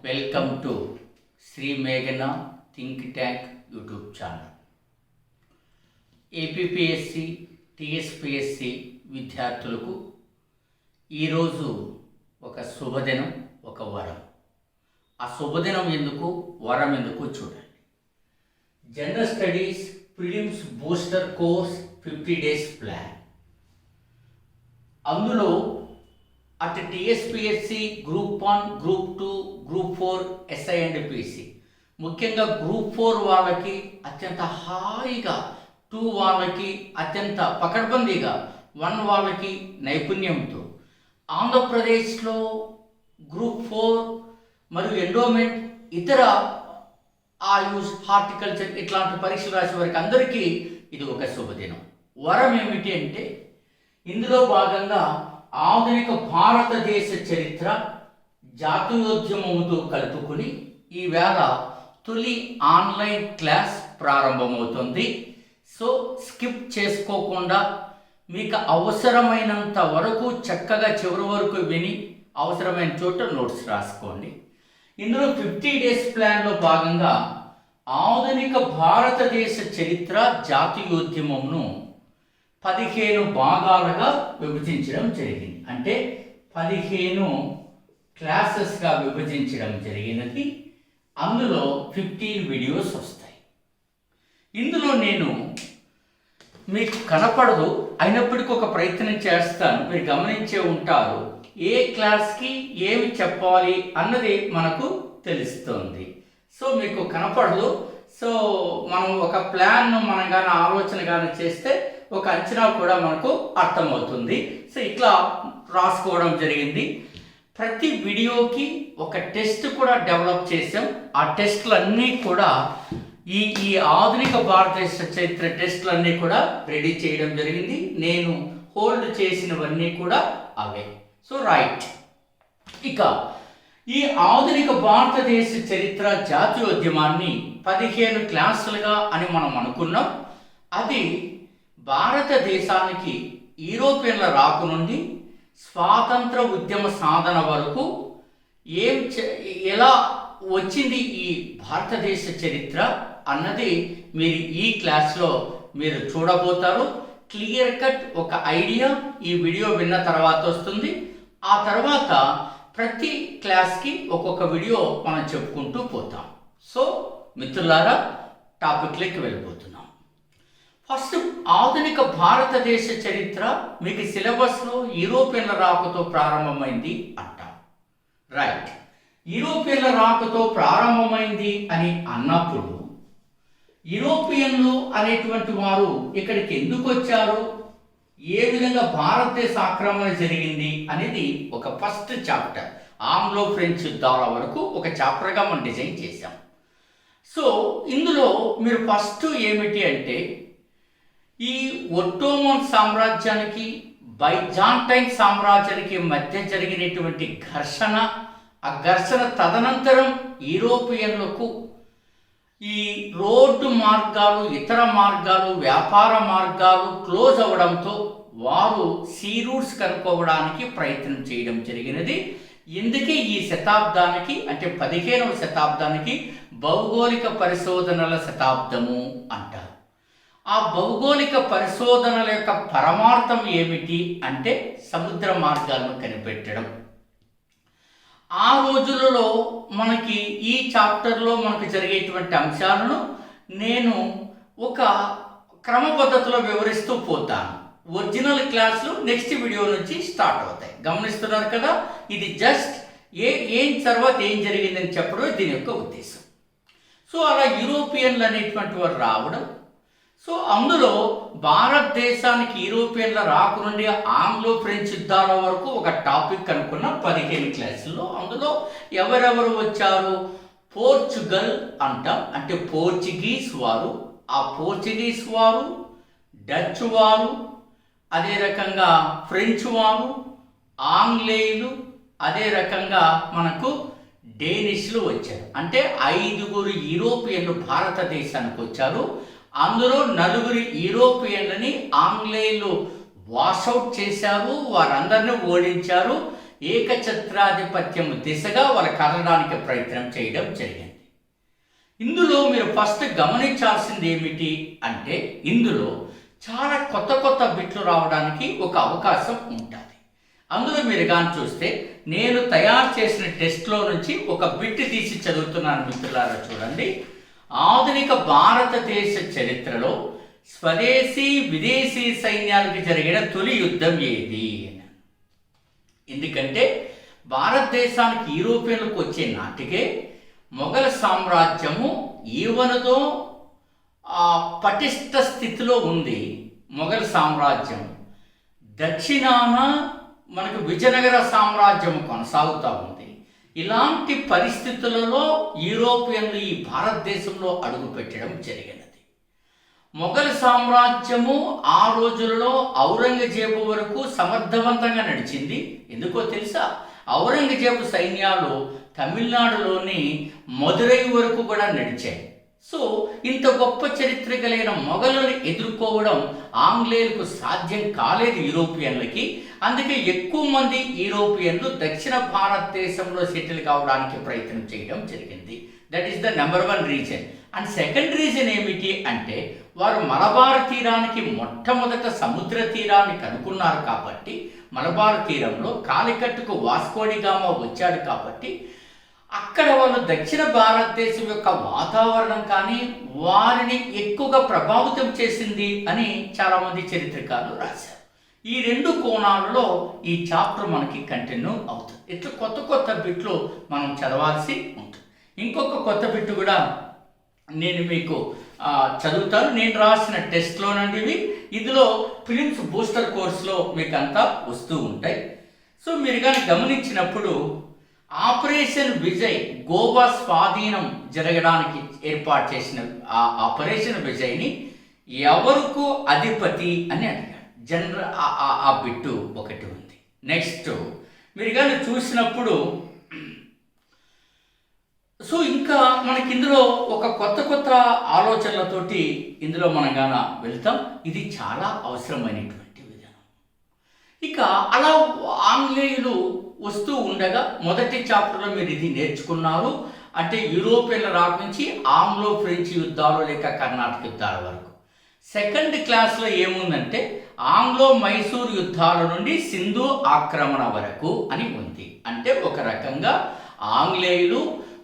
Welcome to Shri మేఘన think tank YouTube channel. APPSC TSPSC విద్యార్థులకు ఈరోజు ఒక శుభదినం, ఒక వరం. ఆ శుభదినం ఎందుకు, వరం ఎందుకు చూడండి. General studies prelims booster course 50 days plan. అందులో అటు TSPSC group 1, group 2, group 4, SI and PC, ముఖ్యంగా గ్రూప్ 4 వాళ్ళకి అత్యంత హాయిగా, 2 వాళ్ళకి అత్యంత పకడ్బందీగా, 1 వాళ్ళకి నైపుణ్యంతో ఆంధ్రప్రదేశ్లో గ్రూప్ 4 మరియు ఎండోమెంట్, ఇతర ఆయుష్, హార్టికల్చర్ ఇట్లాంటి పరీక్షలు రాసే వారికి అందరికీ ఇది ఒక శుభదినం. వరం ఏమిటి అంటే, ఇందులో భాగంగా ఆధునిక భారతదేశ చరిత్ర జాతీయోద్యమంతో కలుపుకుని ఈవేళ తొలి ఆన్లైన్ క్లాస్ ప్రారంభమవుతుంది. సో స్కిప్ చేసుకోకుండా మీకు అవసరమైనంత వరకు చక్కగా చివరి వరకు విని అవసరమైన చోట నోట్స్ రాసుకోండి. ఇందులో 50 days ప్లాన్లో భాగంగా ఆధునిక భారతదేశ చరిత్ర జాతీయోద్యమంను 15 భాగాలుగా విభజించడం జరిగింది. అంటే 15 క్లాసెస్గా విభజించడం జరిగినది. అందులో 15 వీడియోస్ వస్తాయి. ఇందులో నేను మీకు కనపడదు, అయినప్పటికీ ఒక ప్రయత్నం చేస్తాను. మీరు గమనించే ఉంటారు, ఏ క్లాస్కి ఏమి చెప్పాలి అన్నది మనకు తెలుస్తుంది. సో మీకు కనపడదు. సో మనం ఒక ప్లాన్ను మనం కానీ ఆలోచన కానీ చేస్తే ఒక అంచనా కూడా మనకు అర్థమవుతుంది. సో ఇట్లా రాసుకోవడం జరిగింది. ప్రతి వీడియోకి ఒక టెస్ట్ కూడా డెవలప్ చేసాం. ఆ టెస్టులన్నీ కూడా ఈ ఆధునిక భారతదేశ చరిత్ర టెస్టులన్నీ కూడా రెడీ చేయడం జరిగింది. నేను హోల్డ్ చేసినవన్నీ కూడా అవే. సో రైట్, ఇక ఈ ఆధునిక భారతదేశ చరిత్ర జాతీయోద్యమాన్ని 15 క్లాసులుగా అని మనం అనుకున్నాం. అది భారతదేశానికి యూరోపియన్ల రాకు నుండి స్వాతంత్ర ఉద్యమ సాధన వరకు ఎలా వచ్చింది ఈ భారతదేశ చరిత్ర అన్నది మీరు ఈ క్లాస్లో మీరు చూడబోతారు. క్లియర్ కట్ ఒక ఐడియా ఈ వీడియో విన్న తర్వాత వస్తుంది. ఆ తర్వాత ప్రతి క్లాస్కి ఒక్కొక్క వీడియో మనం చెప్పుకుంటూ పోతాం. సో మిత్రులారా, టాపిక్లోకి వెళ్ళిపోతున్నాం. ఫస్ట్, ఆధునిక భారతదేశ చరిత్ర మీకు సిలబస్లో యూరోపియన్ల రాకతో ప్రారంభమైంది అంటాం. రైట్, యూరోపియన్ల రాకతో ప్రారంభమైంది అని అన్నప్పుడు యూరోపియన్లు అనేటువంటి వారు ఇక్కడికి ఎందుకు వచ్చారు, ఏ విధంగా భారతదేశ ఆక్రమణ జరిగింది అనేది ఒక ఫస్ట్ చాప్టర్. ఆంగ్లో ఫ్రెంచ్ యుద్ధాల వరకు ఒక చాప్టర్గా మనం డిజైన్ చేశాం. సో ఇందులో మీరు ఫస్ట్ ఏమిటి అంటే, ఈ ఒట్టోమన్ సామ్రాజ్యానికి బైజాంటైన్ సామ్రాజ్యానికి మధ్య జరిగినటువంటి ఘర్షణ, ఆ ఘర్షణ తదనంతరం యూరోపియన్లకు ఈ రోడ్డు మార్గాలు, ఇతర మార్గాలు, వ్యాపార మార్గాలు క్లోజ్ అవ్వడంతో వారు సీ రూట్స్ కనుక్కోవడానికి ప్రయత్నం చేయడం జరిగినది. ఇందుకే ఈ శతాబ్దానికి, అంటే 15వ శతాబ్దానికి భౌగోళిక పరిశోధనల శతాబ్దము అంటారు. ఆ భౌగోళిక పరిశోధనల యొక్క పరమార్థం ఏమిటి అంటే సముద్ర మార్గాలను కనిపెట్టడం. ఆ రోజులలో మనకి ఈ చాప్టర్లో మనకు జరిగేటువంటి అంశాలను నేను ఒక క్రమ పద్ధతిలో వివరిస్తూ పోతాను. ఒరిజినల్ క్లాసులు నెక్స్ట్ వీడియో నుంచి స్టార్ట్ అవుతాయి. గమనిస్తున్నారు కదా, ఇది జస్ట్ ఏం తర్వాత ఏం జరిగిందని చెప్పడం దీని యొక్క ఉద్దేశం. సో అలా యూరోపియన్లు అనేటువంటి వారు రావడం, సో అందులో భారతదేశానికి యూరోపియన్ల రాకు నుండి ఆంగ్లో ఫ్రెంచ్ యుద్ధాల వరకు ఒక టాపిక్ అనుకున్న 15 క్లాసుల్లో. అందులో ఎవరెవరు వచ్చారు, పోర్చుగల్ అంటాం, అంటే పోర్చుగీస్ వారు, ఆ పోర్చుగీస్ వారు, డచ్ వారు, అదే రకంగా ఫ్రెంచ్ వారు, ఆంగ్లేయులు, అదే రకంగా మనకు డేనిష్లు వచ్చారు. అంటే 5 యూరోపియన్లు భారతదేశానికి వచ్చారు. అందులో 4 యూరోపియన్లని ఆంగ్లేయులు వాషౌట్ చేశారు, వారందరినీ ఓడించారు. ఏకఛత్రాధిపత్యం దిశగా వాళ్ళు కదలడానికి ప్రయత్నం చేయడం జరిగింది. ఇందులో మీరు ఫస్ట్ గమనించాల్సింది ఏమిటి అంటే, ఇందులో చాలా కొత్త కొత్త బిట్లు రావడానికి ఒక అవకాశం ఉంటుంది. అందులో మీరు కానీ చూస్తే నేను తయారు చేసిన టెస్ట్లో నుంచి ఒక బిట్ తీసి చదువుతున్నాను మిత్రులారా, చూడండి. ఆధునిక భారతదేశ చరిత్రలో స్వదేశీ విదేశీ సైన్యాలకు జరిగిన తొలి యుద్ధం ఏది? ఎందుకంటే భారతదేశానికి యూరోపియన్లకు వచ్చే నాటికే మొఘల్ సామ్రాజ్యము ఈవనదో పటిష్ట స్థితిలో ఉంది. మొఘల్ సామ్రాజ్యం దక్షిణాన మనకు విజయనగర సామ్రాజ్యం కొనసాగుతూ ఉంది. ఇలాంటి పరిస్థితులలో యూరోపియన్లు ఈ భారతదేశంలో అడుగుపెట్టడం జరిగినది. మొఘల్ సామ్రాజ్యము ఆ రోజులలో ఔరంగజేబు వరకు సమర్థవంతంగా నడిచింది. ఎందుకో తెలుసా? ఔరంగజేబు సైన్యాలు తమిళనాడులోని మదురై వరకు కూడా నడిచాయి. సో ఇంత గొప్ప చరిత్ర కలిగిన మొఘలుని ఎదుర్కోవడం ఆంగ్లేయులకు సాధ్యం కాలేదు యూరోపియన్లకి. అందుకే ఎక్కువ మంది యూరోపియన్లు దక్షిణ భారతదేశంలో సెటిల్ కావడానికి ప్రయత్నం చేయడం జరిగింది. That is the number 1 reason. And second reason ఏమిటి అంటే, వారు మలబార్ తీరానికి మొట్టమొదట సముద్ర తీరాన్ని కనుక్కున్నారు కాబట్టి, మలబార్ తీరంలో కాలికట్టుకు వాస్కోడిగామా వచ్చాడు కాబట్టి, అక్కడ వాళ్ళు దక్షిణ భారతదేశం యొక్క వాతావరణం కానీ వారిని ఎక్కువగా ప్రభావితం చేసింది అని చాలామంది చరిత్రకారులు రాశారు. ఈ 2 కోణాలలో ఈ చాప్టర్ మనకి కంటిన్యూ అవుతుంది. ఇట్లా కొత్త కొత్త బిట్లు మనం చదవాల్సి ఉంటుంది. ఇంకొక కొత్త బిట్టు కూడా నేను మీకు చదువుతాను. నేను రాసిన టెస్ట్లో నుండి ఇందులో ఫిలిమ్స్ బూస్టర్ కోర్సులో మీకు అంతా వస్తూ ఉంటాయి. సో మీరు కానీ గమనించినప్పుడు ఆపరేషన్ విజయ్ గోవా స్వాధీనం జరగడానికి ఏర్పాటు చేసిన ఆ ఆపరేషన్ విజయ్ని ఎవరికి అధిపతి అని అడిగాడు. జనరల్ ఆ బిట్టు ఒకటి ఉంది. నెక్స్ట్ మీరు కానీ చూసినప్పుడు సో ఇంకా మనకి ఇందులో ఒక కొత్త కొత్త ఆలోచనలతోటి ఇందులో మనం గాన వెళ్తాం. ఇది చాలా అవసరమైనటువంటి విధానం. ఇక అలా ఆంగ్లేయులు వస్తూ ఉండగా మొదటి చాప్టర్లో మీరు ఇది నేర్చుకున్నారు. అంటే యూరోపియన్ల రాక నుంచి ఆంగ్లో ఫ్రెంచ్ యుద్ధాలు లేక కర్ణాటక యుద్ధాల వరకు. సెకండ్ క్లాస్లో ఏముందంటే ఆంగ్లో మైసూర్ యుద్ధాల నుండి సింధు ఆక్రమణ వరకు అని ఉంది. అంటే ఒక రకంగా ఆంగ్లేయులు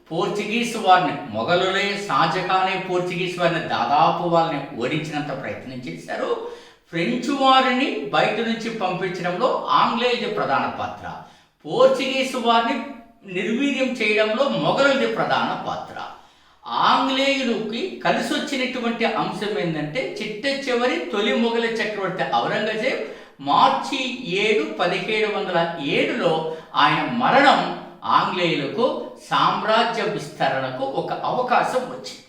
పోర్చుగీస్ వారిని, మొఘలులే షాజహానే పోర్చుగీస్ వారిని దాదాపు వాళ్ళని ఓడించినంత ప్రయత్నం చేశారు. ఫ్రెంచ్ వారిని బయట నుంచి పంపించడంలో ఆంగ్లేయులది ప్రధాన పాత్ర, పోర్చుగీస్ వారిని నిర్వీర్యం చేయడంలో మొఘలులది ప్రధాన పాత్ర. ఆంగ్లేయులకి కలిసి వచ్చినటువంటి అంశం ఏంటంటే చిట్ట చివరి తొలి మొఘల చక్రవర్తి ఔరంగజేబ్ మార్చి 7, 1707లో ఆయన మరణం ఆంగ్లేయులకు సామ్రాజ్య విస్తరణకు ఒక అవకాశం వచ్చింది.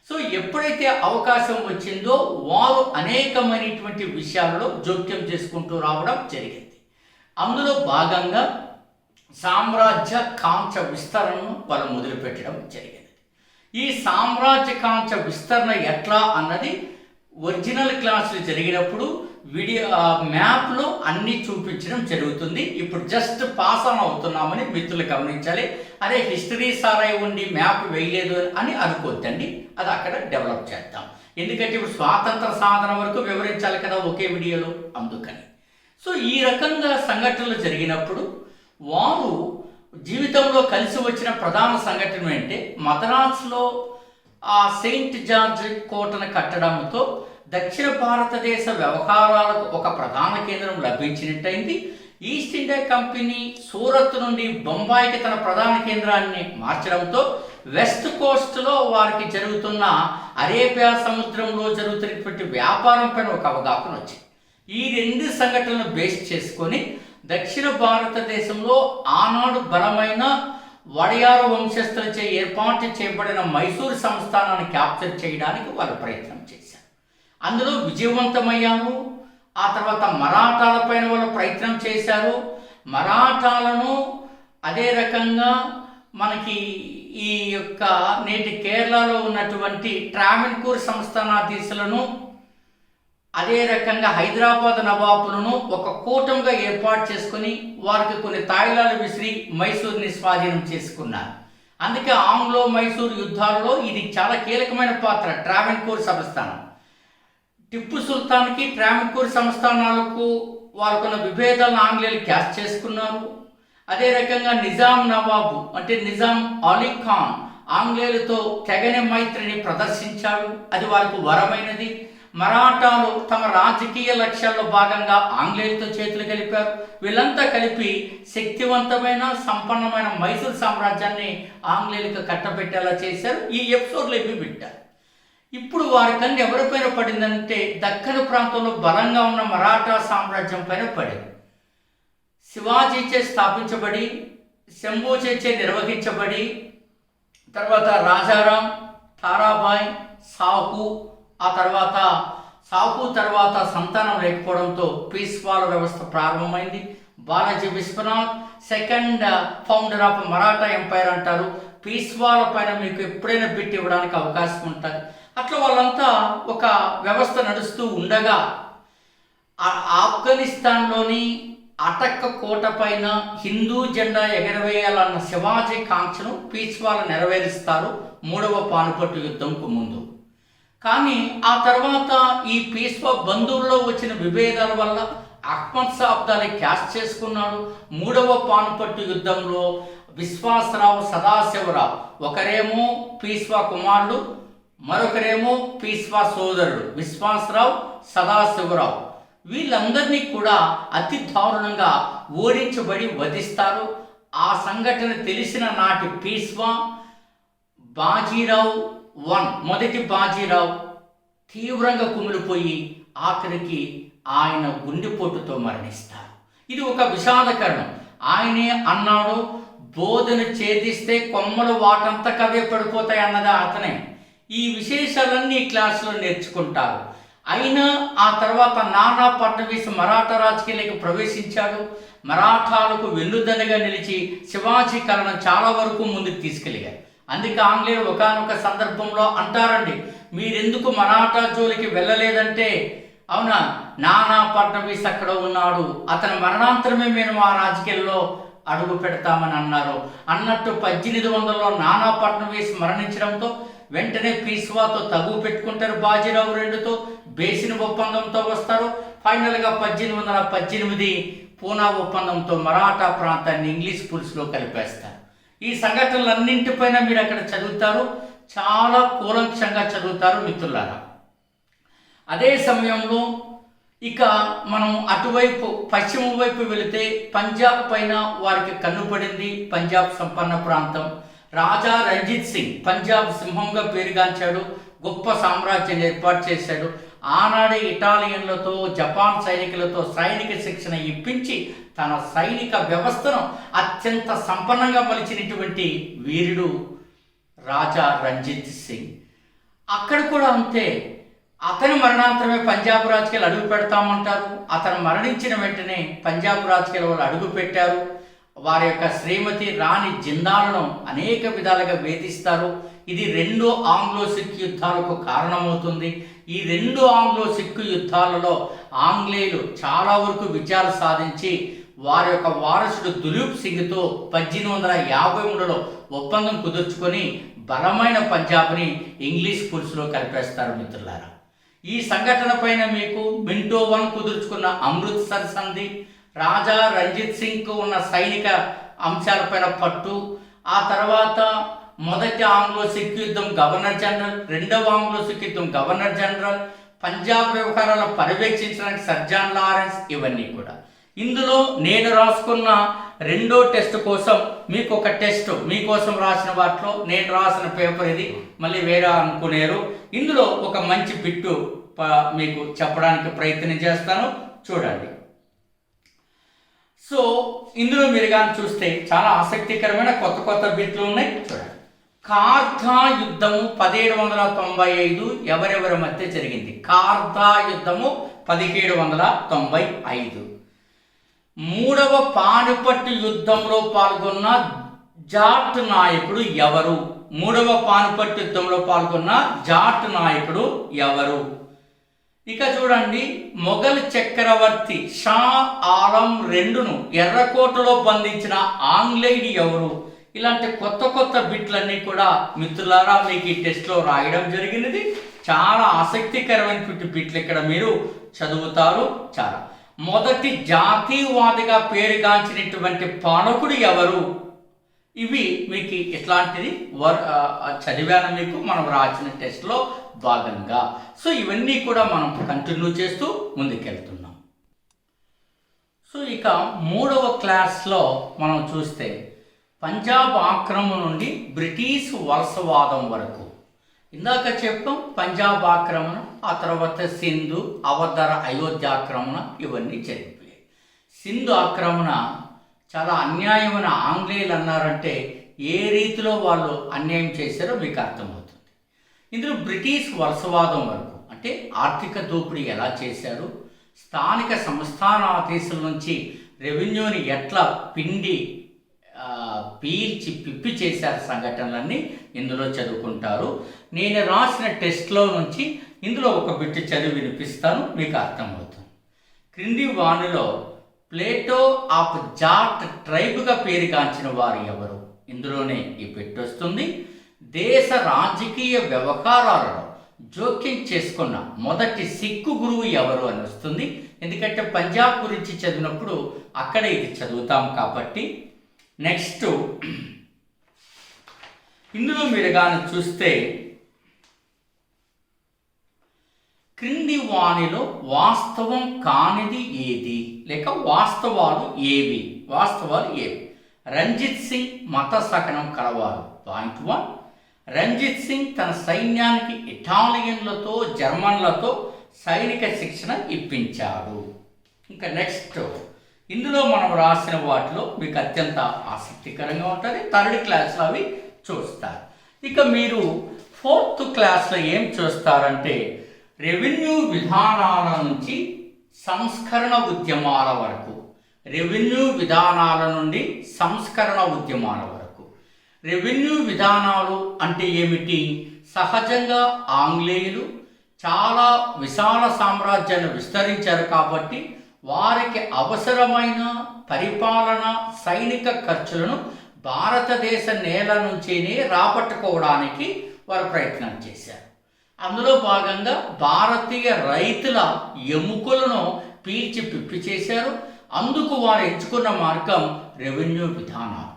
సో ఎప్పుడైతే అవకాశం వచ్చిందో వారు అనేకమైనటువంటి విషయాలలో జోక్యం చేసుకుంటూ రావడం జరిగింది. అందులో భాగంగా సామ్రాజ్య కాంక్ష విస్తరణను వాళ్ళు మొదలుపెట్టడం జరిగింది. ఈ సామ్రాజ్య కాంక్ష విస్తరణ ఎట్లా అన్నది ఒరిజినల్ క్లాసులు జరిగినప్పుడు వీడియో మ్యాప్లో అన్నీ చూపించడం జరుగుతుంది. ఇప్పుడు జస్ట్ పాస్ ఆన్ అవుతున్నామని మిత్రులు గమనించాలి. అదే హిస్టరీ సార్ అయి ఉండి మ్యాప్ వేయలేదు అని అనుకోద్దండి, అది అక్కడ డెవలప్ చేద్దాం. ఎందుకంటే ఇప్పుడు స్వాతంత్ర సాధన వరకు వివరించాలి కదా ఒకే వీడియోలో, అందుకని. సో ఈ రకంగా సంఘటనలు జరిగినప్పుడు వారు జీవితంలో కలిసి వచ్చిన ప్రధాన సంఘటన అంటే మద్రాసులో ఆ సెయింట్ జార్జ్ కోటను కట్టడంతో దక్షిణ భారతదేశ వ్యవహారాలకు ఒక ప్రధాన కేంద్రం లభించినట్టయింది. ఈస్ట్ ఇండియా కంపెనీ సూరత్ నుండి బొంబాయికి తన ప్రధాన కేంద్రాన్ని మార్చడంతో వెస్ట్ కోస్ట్లో వారికి జరుగుతున్న అరేబియా సముద్రంలో జరుగుతున్నటువంటి వ్యాపారం పైన ఒక అవగాహన వచ్చింది. ఈ 2 సంఘటనలను బేస్ చేసుకొని దక్షిణ భారతదేశంలో ఆనాడు బలమైన వడయారు వంశస్థులచే ఏర్పాటు చేయబడిన మైసూరు సంస్థానాన్ని క్యాప్చర్ చేయడానికి వాళ్ళు ప్రయత్నం చేశారు. అందులో విజయవంతమయ్యారు. ఆ తర్వాత మరాఠాల పైన వాళ్ళు ప్రయత్నం చేశారు. మరాఠాలను అదే రకంగా మనకి ఈ యొక్క నేటి కేరళలో ఉన్నటువంటి ట్రావెన్కూర్ సంస్థానాధీశులను అదే రకంగా హైదరాబాద్ నవాబులను ఒక కూటమిగా ఏర్పాటు చేసుకుని వారికి కొన్ని తాయిలాలు విసిరి మైసూర్ని స్వాధీనం చేసుకున్నారు. అందుకే ఆంగ్లో మైసూర్ యుద్ధాలలో ఇది చాలా కీలకమైన పాత్ర. ట్రావెన్కోర్ సంస్థానం, టిప్పు సుల్తాన్కి ట్రావెన్కోర్ సంస్థానాలకు వాళ్ళకున్న విభేదాలను ఆంగ్లేయులు క్యాష్ చేసుకున్నారు. అదే రకంగా నిజాం నవాబు అంటే నిజాం అలీ ఖాన్ ఆంగ్లేయులతో తెగని మైత్రిని ప్రదర్శించాడు. అది వాళ్ళకు వరమైనది. మరాఠాలు తమ రాజకీయ లక్ష్యాల్లో భాగంగా ఆంగ్లేయులతో చేతులు కలిపారు. వీళ్ళంతా కలిపి శక్తివంతమైన సంపన్నమైన మైసూర్ సామ్రాజ్యాన్ని ఆంగ్లేయులకు కట్టబెట్టేలా చేశారు. ఈ ఎపిసోడ్లో ఇవి పెట్టారు. ఇప్పుడు వారి కన్ను ఎవరిపైన పడిందంటే దక్కన్ ప్రాంతంలో బలంగా ఉన్న మరాఠా సామ్రాజ్యం పైన పడింది. శివాజీచే స్థాపించబడి, శంభూచేచే నిర్వహించబడి, తర్వాత రాజారాం, తారాబాయ్, సాహు, ఆ తర్వాత సాహు తర్వాత సంతానం లేకపోవడంతో పీస్వాల వ్యవస్థ ప్రారంభమైంది. Balaji Vishwanath second founder of Maratha empire అంటారు. పీస్వాల పైన మీకు ఎప్పుడైనా బిట్ ఇవ్వడానికి అవకాశం ఉంటుంది. అట్లా వాళ్ళంతా ఒక వ్యవస్థ నడుస్తూ ఉండగా ఆఫ్ఘనిస్తాన్లోని అటక్ కోట పైన హిందూ జెండా ఎగరవేయాలన్న శివాజీ కాంక్షను పీస్వాలు నెరవేరుస్తారు 3వ పానిపట్టు యుద్ధంకు ముందు. కానీ ఆ తర్వాత ఈ పీస్వా బంధువుల్లో వచ్చిన విభేదాల వల్ల అహ్మద్ షా అబ్దాలీ క్యాష్ చేసుకున్నాడు. 3వ పానిపట్టు యుద్ధంలో విశ్వాసరావు, సదాశివరావు, ఒకరేమో పీస్వా కుమారుడు, మరొకరేమో పీస్వా సోదరుడు విశ్వాసరావు, సదాశివరావు. వీళ్ళందరినీ కూడా అతి దారుణంగా ఓడించబడి వధిస్తారు. ఆ సంఘటన తెలిసిన నాటి పీస్వా బాజీరావు మొదటి బాజీరావు తీవ్రంగా కుమిలిపోయి ఆఖరికి ఆయన గుండెపోటుతో మరణిస్తారు. ఇది ఒక విషాదకరణం. ఆయనే అన్నాడు, బోధన ఛేదిస్తే కొమ్మలు వాటంతకవే పడిపోతాయి అన్నది అతనే. ఈ విశేషాలన్నీ క్లాసులో నేర్చుకుంటారు. అయినా ఆ తర్వాత నానా ఫడ్నవీస్ మరాఠా రాజకీయాలకు ప్రవేశించాడు. మరాఠాలకు వెన్నుదన్నుగా నిలిచి శివాజీ కళను చాలా వరకు ముందుకు తీసుకెళ్ళారు. అందుకే ఆంగ్లేయులు ఒకానొక సందర్భంలో అంటారండి, మీరెందుకు మరాఠా జోలికి వెళ్ళలేదంటే, అవునా నానా ఫడ్నవీస్ అక్కడ ఉన్నాడు, అతని మరణాంతరమే మేము ఆ రాజకీయాల్లో అడుగు పెడతామని అన్నారు. అన్నట్టు 1800లో నానా ఫడ్నవీస్ మరణించడంతో వెంటనే పీస్వాతో తగువ పెట్టుకుంటారు. బాజీరావు రెండుతో బేసిన్ ఒప్పందంతో వస్తారు. ఫైనల్గా 1818 పూనా ఒప్పందంతో మరాఠా ప్రాంతాన్ని ఇంగ్లీష్ పులుసులో కలిపేస్తారు. ఈ సంఘటనలన్నింటిపైన మీరు అక్కడ చదువుతారు, చాలా కూలంకషంగా చదువుతారు మిత్రులారా. అదే సమయంలో ఇక మనం అటువైపు పశ్చిమ వైపు వెళితే పంజాబ్ పైన వారికి కన్నుపడింది. పంజాబ్ సంపన్న ప్రాంతం. రాజా రంజిత్ సింగ్ పంజాబ్ సింహంగా పేరుగాంచాడు. గొప్ప సామ్రాజ్యాన్ని ఏర్పాటు చేశాడు. ఆనాడే ఇటాలియన్లతో, జపాన్ సైనికులతో సైనిక శిక్షణ ఇప్పించి తన సైనిక వ్యవస్థను అత్యంత సంపన్నంగా మలిచినటువంటి వీరుడు రాజా రంజిత్ సింగ్. అక్కడ కూడా అంతే. అతని మరణాంతరమే పంజాబ్ రాజకీయాలు అడుగు పెడతామంటారు. అతను మరణించిన వెంటనే పంజాబ్ రాజకీయాల వాళ్ళు అడుగు పెట్టారు. వారి యొక్క శ్రీమతి రాణి జిందాలను అనేక విధాలుగా వేధిస్తారు. ఇది 2 ఆంగ్లో సిక్ యుద్ధాలకు కారణమవుతుంది. ఈ 2 ఆంగ్లో సిక్ యుద్ధాలలో ఆంగ్లేయులు చాలా వరకు విజయాలు సాధించి వారి యొక్క వారసుడు దులీప్ సింగ్తో 1853లో ఒప్పందం కుదుర్చుకొని బలమైన పంజాబ్ని ఇంగ్లీష్ పులుసులో కలిపేస్తారు మిత్రులారా. ఈ సంఘటన పైన మీకు మింటో 1 కుదుర్చుకున్న అమృత్సర్ సంధి, రాజా రంజిత్ సింగ్కు ఉన్న సైనిక అంశాలపైన పట్టు, ఆ తర్వాత మొదటి ఆంగ్లో సిక్ యుద్ధం గవర్నర్ జనరల్, 2వ ఆంగ్లో సిక్ యుద్ధం గవర్నర్ జనరల్, పంజాబ్ వ్యవహారాలను పర్యవేక్షించడానికి సర్ జాన్ లారెన్స్, ఇవన్నీ కూడా. ఇందులో నేను రాసుకున్న 2వ టెస్ట్ కోసం మీకు ఒక టెస్ట్ మీకోసం రాసిన వాటిలో నేను రాసిన పేపర్ ఇది, మళ్ళీ వేరే అనుకునేరు. ఇందులో ఒక మంచి బిట్టు మీకు చెప్పడానికి ప్రయత్నం చేస్తాను, చూడండి. సో ఇందులో మీరు కానీ చూస్తే చాలా ఆసక్తికరమైన కొత్త బిట్లు ఉన్నాయి, చూడండి. కార్దా యుద్ధము 1795 ఎవరెవరి మధ్య జరిగింది? కార్దా యుద్ధము 1795. 3వ పానిపట్టు యుద్ధంలో పాల్గొన్న జాట్ నాయకుడు ఎవరు? 3వ పానిపట్టు యుద్ధంలో పాల్గొన్న జాట్ నాయకుడు ఎవరు? ఇక చూడండి, మొఘల్ చక్రవర్తి షా ఆలం రెండును ఎర్రకోటలో బంధించిన ఆంగ్లేయుడు ఎవరు? ఇలాంటి కొత్త కొత్త బిట్లన్నీ కూడా మిత్రులారా మీకు ఈ టెస్ట్లో రాయడం జరిగినది. చాలా ఆసక్తికరమైనటువంటి బిట్లు ఇక్కడ మీరు చదువుతారు. చాలా మొదటి జాతీయవాదిగా పేరుగాంచినటువంటి పాలకుడు ఎవరు? ఇవి మీకు ఇట్లాంటిది చదివాను మీకు మనం రాసిన టెస్ట్లో భాగంగా. సో ఇవన్నీ కూడా మనం కంటిన్యూ చేస్తూ ముందుకెళ్తున్నాం. సో ఇక 3వ క్లాస్లో మనం చూస్తే పంజాబ్ ఆక్రమణ నుండి బ్రిటిష్ వలసవాదం వరకు. ఇందాక చెప్పాం పంజాబ్ ఆక్రమణ, ఆ తర్వాత సింధు, అవధర, అయోధ్య ఆక్రమణ ఇవన్నీ జరిగిపోయాయి. సింధు ఆక్రమణ చాలా అన్యాయమైన ఆంగ్లేయులు అన్నారంటే ఏ రీతిలో వాళ్ళు అన్యాయం చేశారో మీకు అర్థమవుతుంది. ఇందులో బ్రిటిష్ వలసవాదం వరకు అంటే ఆర్థిక దోపిడీ ఎలా చేశారు, స్థానిక సంస్థానాధీశుల నుంచి రెవెన్యూని ఎట్లా పీల్చి పిప్పి చేశారు సంఘటనలన్నీ ఇందులో చదువుకుంటారు. నేను రాసిన టెస్ట్లో నుంచి ఇందులో ఒక బిట్ చదివి వినిపిస్తాను, మీకు అర్థమవుతుంది. క్రింది వాణిలో ప్లేటో ఆఫ్ జాట్ ట్రైబ్గా పేరుగాంచిన వారు ఎవరు? ఇందులోనే ఈ బిట్ వస్తుంది. దేశ రాజకీయ వ్యవహారాలలో జోక్యం చేసుకున్న మొదటి సిక్కు గురువు ఎవరు అని వస్తుంది. ఎందుకంటే పంజాబ్ గురించి చదివినప్పుడు అక్కడ ఇది చదువుతాం కాబట్టి. నెక్స్ట్ ఇందులో మీరు కానీ చూస్తే క్రింది వాణిలో వాస్తవం కానిది ఏది లేక వాస్తవాలు ఏవి? రంజిత్ సింగ్ మత సహనం కలవారు. పాయింట్ 1, రంజిత్ సింగ్ తన సైన్యానికి ఇటాలియన్లతో జర్మన్లతో సైనిక శిక్షణ ఇప్పించాడు. ఇంకా నెక్స్ట్ ఇందులో మనం రాసిన వాటిలో మీకు అత్యంత ఆసక్తికరంగా ఉంటుంది. 3rd క్లాస్లో అవి చూస్తారు. ఇక మీరు 4th క్లాస్లో ఏం చూస్తారంటే రెవెన్యూ విధానాల నుంచి సంస్కరణ ఉద్యమాల వరకు. రెవెన్యూ విధానాల నుండి సంస్కరణ ఉద్యమాల వరకు. రెవెన్యూ విధానాలు అంటే ఏమిటి? సహజంగా ఆంగ్లేయులు చాలా విశాల సామ్రాజ్యాన్ని విస్తరించారు కాబట్టి వారికి అవసరమైన పరిపాలన సైనిక ఖర్చులను భారతదేశ నేల నుంచేనే రాబట్టుకోవడానికి వారు ప్రయత్నం చేశారు. అందులో భాగంగా భారతీయ రైతుల ఎముకలను పీల్చి పిప్పి చేశారు. అందుకు వారు ఎంచుకున్న మార్గం రెవెన్యూ విధానాలు.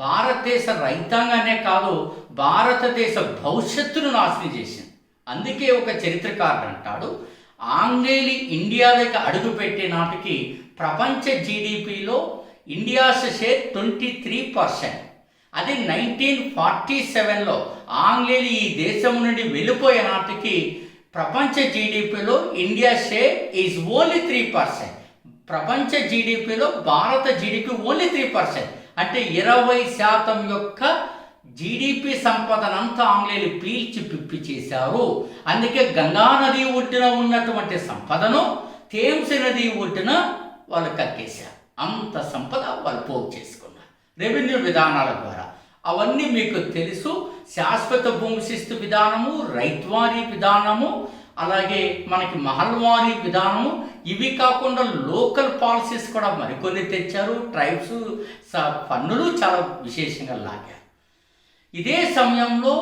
భారతదేశ రైతాంగానే కాదు, భారతదేశ భవిష్యత్తును నాశనం చేసింది. అందుకే ఒక చరిత్రకారుడు అంటాడు, ఆంగ్లేయులు ఇండియాలోకి అడుగుపెట్టే నాటికి ప్రపంచ జీడిపిలో ఇండియా షేర్ 23%. అది 1947లో ఆంగ్లేయులు ఈ దేశం నుండి వెళ్ళిపోయే నాటికి ప్రపంచ జీడిపిలో ఇండియా షేర్ ఈజ్ ఓన్లీ 3%. ప్రపంచ జీడిపిలో భారత జీడిపి ఓన్లీ 3%. అంటే 20% యొక్క జీడిపి సంపదనంతా ఆంగ్లేయులు పీల్చి పిప్పి చేశారు. అందుకే గంగా నది ఒడ్డున ఉన్నటువంటి సంపదను థేమ్స్ నది ఒడ్డున వాళ్ళు కక్కేశారు. అంత సంపద వాళ్ళు పోగు చేసుకున్నారు రెవెన్యూ విధానాల ద్వారా. అవన్నీ మీకు తెలుసు. శాశ్వత భూమి శిస్తు విధానము, రైత్వారీ విధానము, అలాగే మనకి మహల్వారీ విధానము. ఇవి కాకుండా లోకల్ పాలసీస్ కూడా మరికొన్ని తెచ్చారు. ట్రైబ్స్ పన్నులు చాలా విశేషంగా లాగారు. ఇదే సమయంలో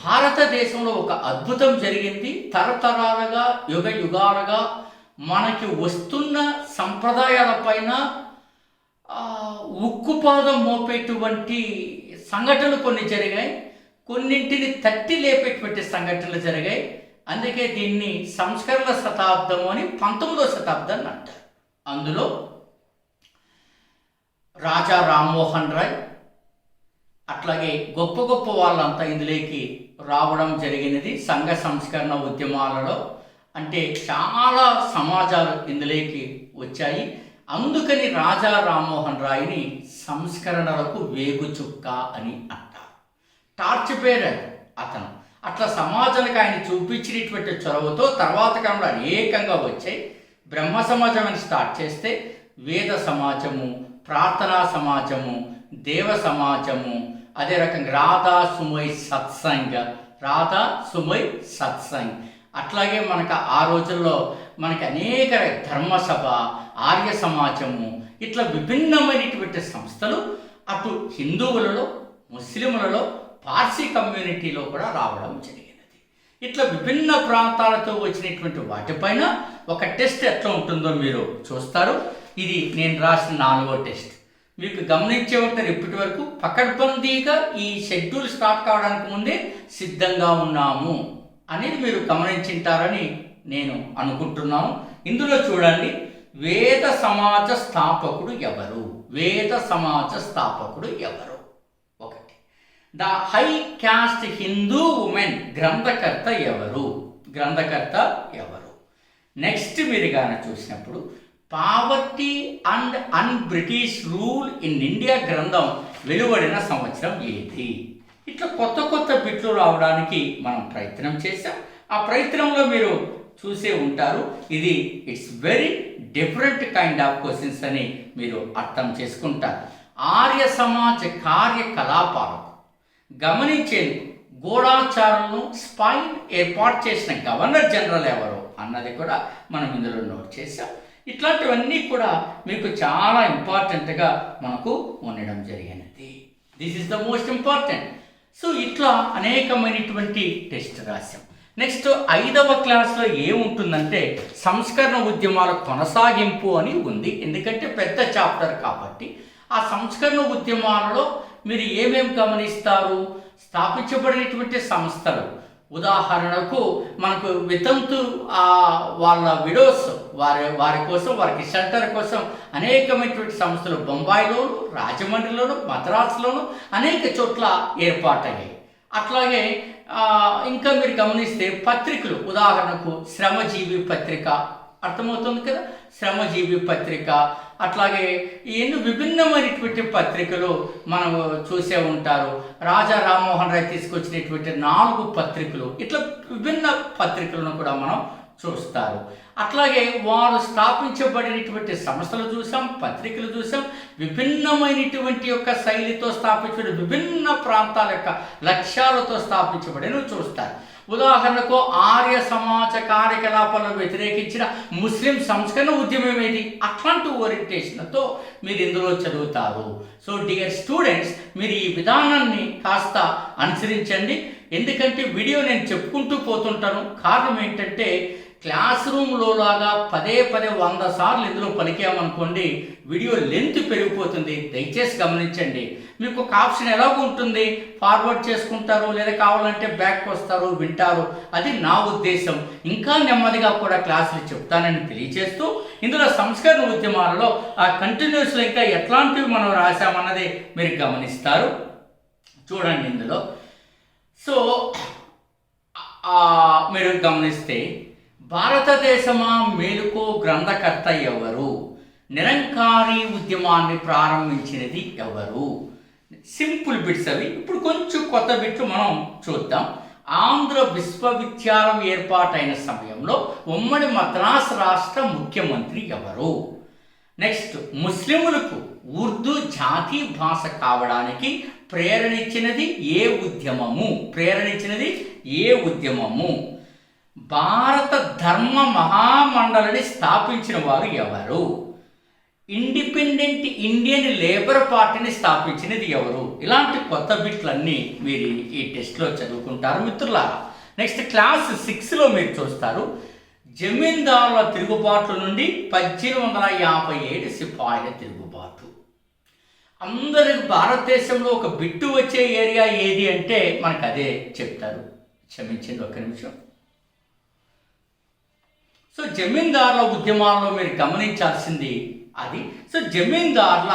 భారతదేశంలో ఒక అద్భుతం జరిగింది. తరతరాలుగా యుగ యుగాలుగా మనకి వస్తున్న సంప్రదాయాల పైన ఉక్కుపాదం మోపేటువంటి సంఘటనలు కొన్ని జరిగాయి. కొన్నింటిని తట్టి లేపేటువంటి సంఘటనలు జరిగాయి. అందుకే దీన్ని సంస్కరణ శతాబ్దం అని 19వ శతాబ్దాన్ని అంటారు. అందులో రాజా రామ్మోహన్ రాయ్ అట్లాగే గొప్ప గొప్ప వాళ్ళంతా ఇందులోకి రావడం జరిగినది. సంఘ సంస్కరణ ఉద్యమాలలో అంటే చాలా సమాజాలు ఇందులోకి వచ్చాయి. అందుకని రాజా రామ్మోహన్ రాయ్ని సంస్కరణలకు వేగుచుక్క అని అంటారు. టార్చ్ బేరర్ అతను. అట్లా సమాజానికి ఆయన చూపించినటువంటి చొరవతో తర్వాత కాలంలో అనేకంగా వచ్చాయి. బ్రహ్మ సమాజం అని స్టార్ట్ చేస్తే వేద సమాజము, ప్రార్థనా సమాజము, దేవ సమాజము, అదే రకంగా రాధా సుమై సత్సంగ్ అట్లాగే మనకు ఆ రోజుల్లో మనకి అనేక ధర్మసభ, ఆర్య సమాజము, ఇట్లా విభిన్నమైనటువంటి సంస్థలు అటు హిందువులలో, ముస్లింలలో, పార్సీ కమ్యూనిటీలో కూడా రావడం జరిగినది. ఇట్లా విభిన్న ప్రాంతాలతో వచ్చినటువంటి వాటిపైన ఒక టెస్ట్ ఎట్లా ఉంటుందో మీరు చూస్తారు. ఇది నేను రాసిన 4వ టెస్ట్. మీకు గమనించే ఉంటారు, ఇప్పటి వరకు పకడ్బందీగా ఈ షెడ్యూల్ స్టార్ట్ కావడానికి ముందే సిద్ధంగా ఉన్నాము అనేది మీరు గమనించింటారని నేను అనుకుంటున్నాను. ఇందులో చూడండి, వేద సమాజ స్థాపకుడు ఎవరు? వేద సమాజ స్థాపకుడు ఎవరు? ఒకటి. The high caste Hindu women గ్రంథకర్త ఎవరు? గ్రంథకర్త ఎవరు? నెక్స్ట్ మీరు కానీ చూసినప్పుడు poverty and an British rule in India గ్రంథం వెలువడిన సంవత్సరం ఏది? ఇట్లా కొత్త కొత్త బిట్లు రావడానికి మనం ప్రయత్నం చేశాం. ఆ ప్రయత్నంలో మీరు చూసే ఉంటారు. ఇది it's very different kind of questions అని మీరు అర్థం చేసుకుంటారు. ఆర్య సమాజ కార్యకలాపాలకు గమనించేందుకు గూఢాచారులను స్పైన్ ఏర్పాటు చేసిన గవర్నర్ జనరల్ ఎవరు అన్నది కూడా మనం ఇందులో నోట్ చేశాం. ఇట్లాంటివన్నీ కూడా మీకు చాలా ఇంపార్టెంట్గా మనకు ఉండడం జరిగినది. This is the most important. So ఇట్లా అనేకమైనటువంటి టెస్ట్ రాశాం. నెక్స్ట్ 5వ క్లాస్లో ఏముంటుందంటే సంస్కరణ ఉద్యమాల కొనసాగింపు అని ఉంది. ఎందుకంటే పెద్ద చాప్టర్ కాబట్టి ఆ సంస్కరణ ఉద్యమాలలో మీరు ఏమేమి గమనిస్తారు? స్థాపించబడినటువంటి సంస్థలు, ఉదాహరణకు మనకు వితంతు వాళ్ళ విడోస్ వారి కోసం, వారికి షెల్టర్ కోసం అనేకమైనటువంటి సంస్థలు బొంబాయిలోను, రాజమండ్రిలోను, మద్రాసులోను అనేక చోట్ల ఏర్పాటయ్యాయి. అట్లాగే ఇంకా మీరు గమనిస్తే పత్రికలు, ఉదాహరణకు శ్రమజీవి పత్రిక, అర్థమవుతుంది కదా, శ్రమజీవి పత్రిక, అట్లాగే ఎన్నో విభిన్నమైనటువంటి పత్రికలు మనం చూసే ఉంటారు. రాజా రామ్మోహన్ రాయ్ తీసుకొచ్చినటువంటి 4 పత్రికలు, ఇట్లా విభిన్న పత్రికలను కూడా మనం చూస్తారు. అట్లాగే వారు స్థాపించబడినటువంటి సంస్థలు చూసాం, పత్రికలు చూసాం, విభిన్నమైనటువంటి యొక్క శైలితో స్థాపించబడి విభిన్న ప్రాంతాల యొక్క లక్ష్యాలతో స్థాపించబడినవి చూస్తారు. ఉదాహరణకు ఆర్య సమాజ కార్యకలాపాలను వ్యతిరేకించిన ముస్లిం సంస్కరణ ఉద్యమం ఏది? అట్లాంటి ఓరియంటేషన్తో మీరు ఇందులో చదువుతారు. సో డియర్ స్టూడెంట్స్, మీరు ఈ విధానాన్ని కాస్త అనుసరించండి. ఎందుకంటే వీడియో నేను చెప్పుకుంటూ పోతుంటాను. కారణం ఏంటంటే క్లాస్ రూమ్లో లాగా పదే 100 సార్లు ఇందులో పలికామనుకోండి, వీడియో లెంత్ పెరిగిపోతుంది. దయచేసి గమనించండి. మీకు ఒక ఆప్షన్ ఎలాగో ఉంటుంది, ఫార్వర్డ్ చేసుకుంటారు, లేదా కావాలంటే బ్యాక్ వస్తారు, వింటారు. అది నా ఉద్దేశం. ఇంకా నెమ్మదిగా కూడా క్లాసులు చెప్తానని తెలియజేస్తూ, ఇందులో సంస్కరణ ఉద్యమాలలో ఆ కంటిన్యూస్లో ఇంకా ఎట్లాంటివి మనం రాసామన్నది మీరు గమనిస్తారు. చూడండి ఇందులో. సో మీరు గమనిస్తే భారతదేశమా మేలుకో గ్రంథకర్త ఎవరు? నిరంకారీ ఉద్యమాన్ని ప్రారంభించినది ఎవరు? సింపుల్ బిట్స్ అవి. ఇప్పుడు కొంచెం కొత్త బిట్లు మనం చూద్దాం. ఆంధ్ర విశ్వవిద్యాలయం ఏర్పాటైన సమయంలో ఉమ్మడి మద్రాసు రాష్ట్ర ముఖ్యమంత్రి ఎవరు? నెక్స్ట్, ముస్లిములకు ఉర్దూ జాతీయ భాష కావడానికి ప్రేరణించినది ఏ ఉద్యమము? భారత ధర్మ మహామండలిని స్థాపించిన వారు ఎవరు? ఇండిపెండెంట్ ఇండియన్ లేబర్ పార్టీని స్థాపించినది ఎవరు? ఇలాంటి కొత్త బిట్లన్నీ మీరు ఈ టెస్ట్లో చదువుకుంటారు మిత్రులారా. నెక్స్ట్ క్లాస్ 6లో మీరు చూస్తారు, జమీందారుల తిరుగుబాట్ల నుండి 1857 సిపాయిల తిరుగుబాటు. అందరికి భారతదేశంలో ఒక బిట్టు వచ్చే ఏరియా ఏది అంటే మనకు అదే చెప్తారు. క్షమించండి ఒక్క నిమిషం. సో జమీందారుల ఉద్యమాల్లో మీరు గమనించాల్సింది అది. సో జమీందారుల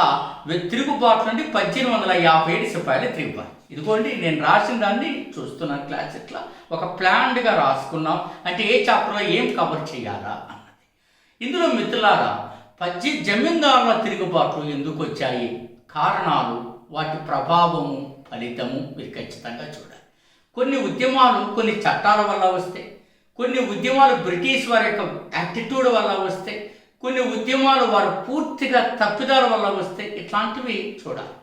తిరుగుబాటు నుండి 1857 సిపాయిల తిరుగుబాటు. ఇదిగోండి నేను రాసిన దాన్ని చూస్తున్నాను. క్లాస్ ఇట్లా ఒక ప్లాన్డ్గా రాసుకున్నాం. అంటే ఏ చాప్టర్లో ఏం కవర్ చేయాలా అన్నది. ఇందులో మిత్రులారా, జమీందారుల తిరుగుబాట్లు ఎందుకు వచ్చాయి, కారణాలు, వాటి ప్రభావము, ఫలితము మీరు ఖచ్చితంగా చూడాలి. కొన్ని ఉద్యమాలు కొన్ని చట్టాల వల్ల వస్తాయి, కొన్ని ఉద్యమాలు బ్రిటిష్ వారి యొక్క యాటిట్యూడ్ వల్ల వస్తాయి, కొన్ని ఉద్యమాలు వారు పూర్తిగా తప్పిదాల వల్ల వస్తాయి. ఇట్లాంటివి చూడాలి.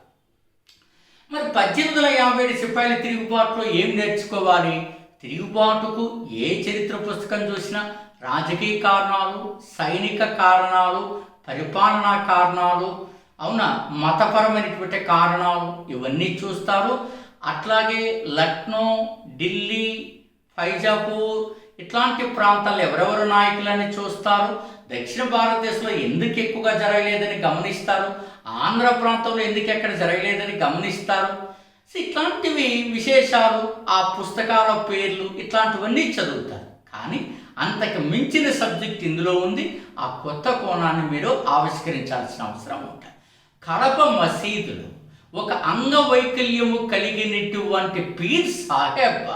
మరి 1857 సిపాయిల తిరుగుబాటులో ఏం నేర్చుకోవాలి? తిరుగుబాటుకు ఏ చరిత్ర పుస్తకం చూసినా రాజకీయ కారణాలు, సైనిక కారణాలు, పరిపాలనా కారణాలు, అవునా, మతపరమైనటువంటి కారణాలు ఇవన్నీ చూస్తారు. అట్లాగే లక్నో, ఢిల్లీ, ఫైజాపూర్ ఇట్లాంటి ప్రాంతాల్లో ఎవరెవరు నాయకులని చూస్తారు. దక్షిణ భారతదేశంలో ఎందుకు ఎక్కువగా జరగలేదని గమనిస్తారు. ఆంధ్ర ప్రాంతంలో ఎందుకు ఎక్కడ జరగలేదని గమనిస్తారు. ఇట్లాంటివి విశేషాలు, ఆ పుస్తకాల పేర్లు ఇట్లాంటివన్నీ చదువుతారు. కానీ అంతకు మించిన సబ్జెక్ట్ ఇందులో ఉంది. ఆ కొత్త కోణాన్ని మీరు ఆవిష్కరించాల్సిన అవసరం ఉంటుంది. కడప మసీదులు ఒక అంగవైకల్యము కలిగినటువంటి పీర్ సాహెబ్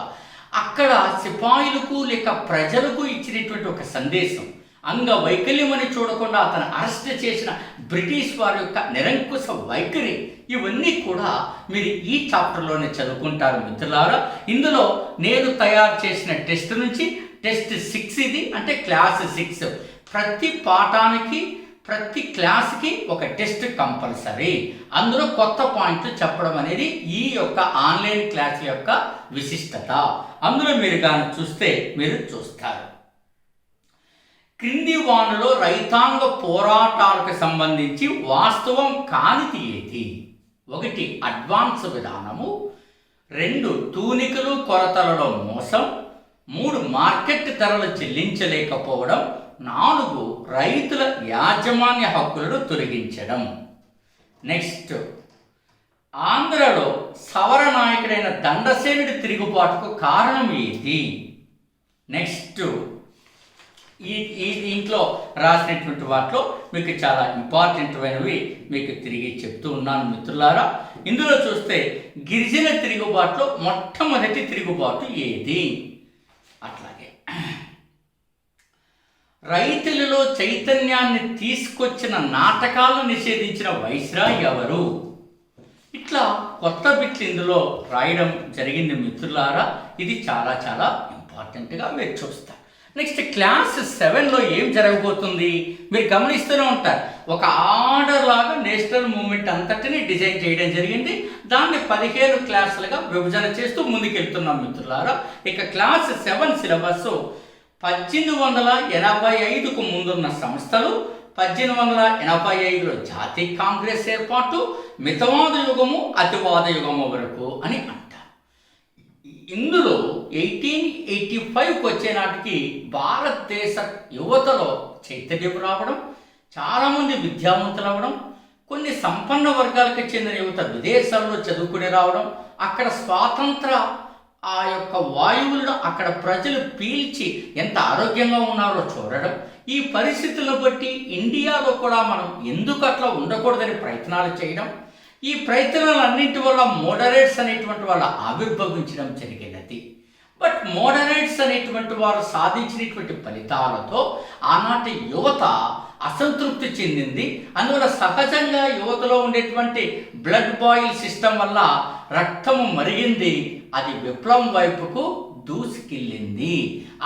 అక్కడ సిపాయిలకు లేక ప్రజలకు ఇచ్చినటువంటి ఒక సందేశం. అంగవైకల్యం అని చూడకుండా అతను అరెస్ట్ చేసిన బ్రిటిష్ వారి యొక్క నిరంకుశ వైఖరి, ఇవన్నీ కూడా మీరు ఈ చాప్టర్లోనే చదువుకుంటారు మిత్రులారా. ఇందులో నేను తయారు చేసిన టెస్ట్ నుంచి టెస్ట్ 6 ఇది, అంటే క్లాస్ 6. ప్రతి పాఠానికి ప్రతి క్లాస్కి ఒక టెస్ట్ కంపల్సరీ. అందులో కొత్త పాయింట్లు చెప్పడం అనేది ఈ యొక్క ఆన్లైన్ క్లాస్ యొక్క విశిష్టత. అందులో మీరు కానీ చూస్తే మీరు చూస్తారు. క్రింది వానలో రైతాంగ పోరాటాలకు సంబంధించి వాస్తవం కానిది ఏది? 1 అడ్వాన్స్ విధానము, 2 తూనికలు కొరతలలో మోసం, 3 మార్కెట్ ధరలు చెల్లించలేకపోవడం, 4 రైతుల యాజమాన్య హక్కులను తొలగించడం. నెక్స్ట్, ఆంధ్రలో సవర నాయకుడైన దండసేనుడి తిరుగుబాటుకు కారణం ఏది? నెక్స్ట్, ఈ దీంట్లో రాసినటువంటి వాటిలో మీకు చాలా ఇంపార్టెంట్ అయినవి మీకు తిరిగి చెప్తూ ఉన్నాను మిత్రులారా. ఇందులో చూస్తే గిరిజన తిరుగుబాటులో మొట్టమొదటి తిరుగుబాటు ఏది? అట్లాగే రైతులలో చైతన్యాన్ని తీసుకొచ్చిన నాటకాలను నిషేధించిన వైస్రాయ్ ఎవరు? ఇట్లా కొత్త బిట్లు ఇందులో రాయడం జరిగింది మిత్రులారా. ఇది చాలా చాలా ఇంపార్టెంట్గా మీరు చూస్తారు. నెక్స్ట్ క్లాస్ 7లో ఏం జరగబోతుంది మీరు గమనిస్తూనే ఉంటారు. ఒక ఆర్డర్ లాగా నేషనల్ మూవ్మెంట్ అంతటిని డిజైన్ చేయడం జరిగింది. దాన్ని 15 క్లాసులుగా విభజన చేస్తూ ముందుకెళ్తున్నాం మిత్రులారా. ఇక క్లాస్ 7 సిలబస్ 1885కు ముందున్న సంస్థలు, 1885లో జాతీయ కాంగ్రెస్ ఏర్పాటు, మితవాద యుగము, అతివాద యుగము వరకు అని అంటారు. ఇందులో 1885కు వచ్చే నాటికి భారతదేశ యువతలో చైతన్యం రావడం, చాలామంది విద్యావంతులు అవ్వడం, కొన్ని సంపన్న వర్గాలకు చెందిన యువత విదేశాల్లో చదువుకుని రావడం, అక్కడ స్వాతంత్ర ఆ యొక్క వాయువులను అక్కడ ప్రజలు పీల్చి ఎంత ఆరోగ్యంగా ఉన్నారో చూడడం, ఈ పరిస్థితులను బట్టి ఇండియాలో కూడా మనం ఎందుకు అట్లా ఉండకూడదని ప్రయత్నాలు చేయడం, ఈ ప్రయత్నాలన్నింటి వల్ల మోడరేట్స్ అనేటువంటి వాళ్ళు ఆవిర్భవించడం జరిగినది. బట్ మోడరేట్స్ అనేటువంటి వారు సాధించినటువంటి ఫలితాలతో ఆనాటి యువత అసంతృప్తి చెందింది. అందువల్ల సహజంగా యువతలో ఉండేటువంటి బ్లడ్ బాయిల్ సిస్టమ్ వల్ల రక్తము మరిగింది. అది విప్లవం వైపుకు దూసుకెళ్ళింది.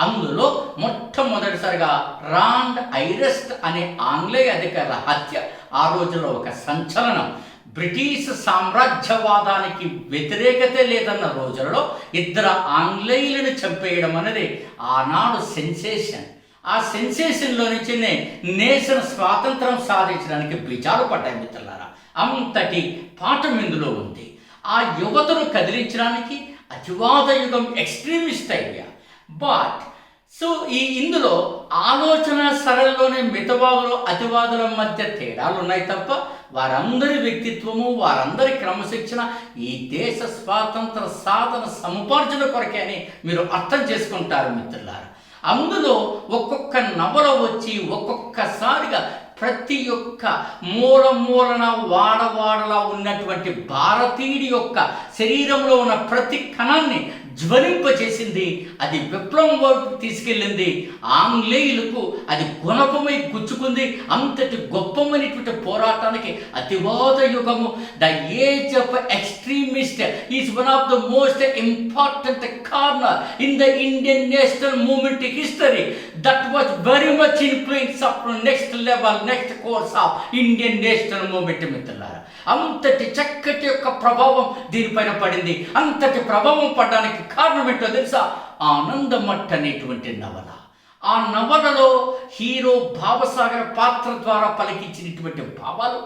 అందులో మొట్టమొదటిసారిగా రాండ్ ఐరెస్ట్ అనే ఆంగ్లేయ అధికారుల హత్య ఆ రోజుల్లో ఒక సంచలనం. బ్రిటిష్ సామ్రాజ్యవాదానికి వ్యతిరేకత లేదన్న రోజులలో 2 ఆంగ్లేయులను చంపేయడం అనేది ఆనాడు సెన్సేషన్. ఆ సెన్సేషన్లో నుంచినే నేషన్ స్వాతంత్రం సాధించడానికి బీజాలు పడ్డాయి మిత్రులారా. అంతటి పాఠం ఇందులో ఉంది. ఆ యువతను కదిలించడానికి అతివాద యుగం ఎక్స్ట్రీమిస్ట్ ఐడియా. బట్ సో ఇందులో ఆలోచన సరళలోనే మితవాదులు అతివాదుల మధ్య తేడాలు ఉన్నాయి తప్ప వారందరి వ్యక్తిత్వము, వారందరి క్రమశిక్షణ ఈ దేశ స్వాతంత్ర సాధన సముపార్జన కొరకే అని మీరు అర్థం చేసుకుంటారు మిత్రులారా. అందులో ఒక్కొక్క నవల వచ్చి ఒక్కొక్కసారిగా ప్రతి ఒక్క మూలన వాడవాడలా ఉన్నటువంటి భారతీయుడి యొక్క శరీరంలో ఉన్న ప్రతి కణాన్ని జ్వలింపచేసింది. అది విప్లవం వైపు తీసుకెళ్ళింది. ఆంగ్లేయులకు అది గుణపమై గుచ్చుకుంది. అంతటి గొప్పమైనటువంటి పోరాటానికి అతివాద యుగము, the age of extremist is one of the most important corner in the Indian national movement history that was very much influence of next level, next course of Indian national movement మిత్రులారా. అంతటి చక్కటి యొక్క ప్రభావం దీనిపైన పడింది. అంతటి ప్రభావం పడడానికి చెప్పడానికి కారణం ఏంటో తెలుసా? ఆనందమఠ్ అనేటువంటి నవల. ఆ నవలలో హీరో భావసాగర పాత్ర ద్వారా పలికించినటువంటి భావాలు,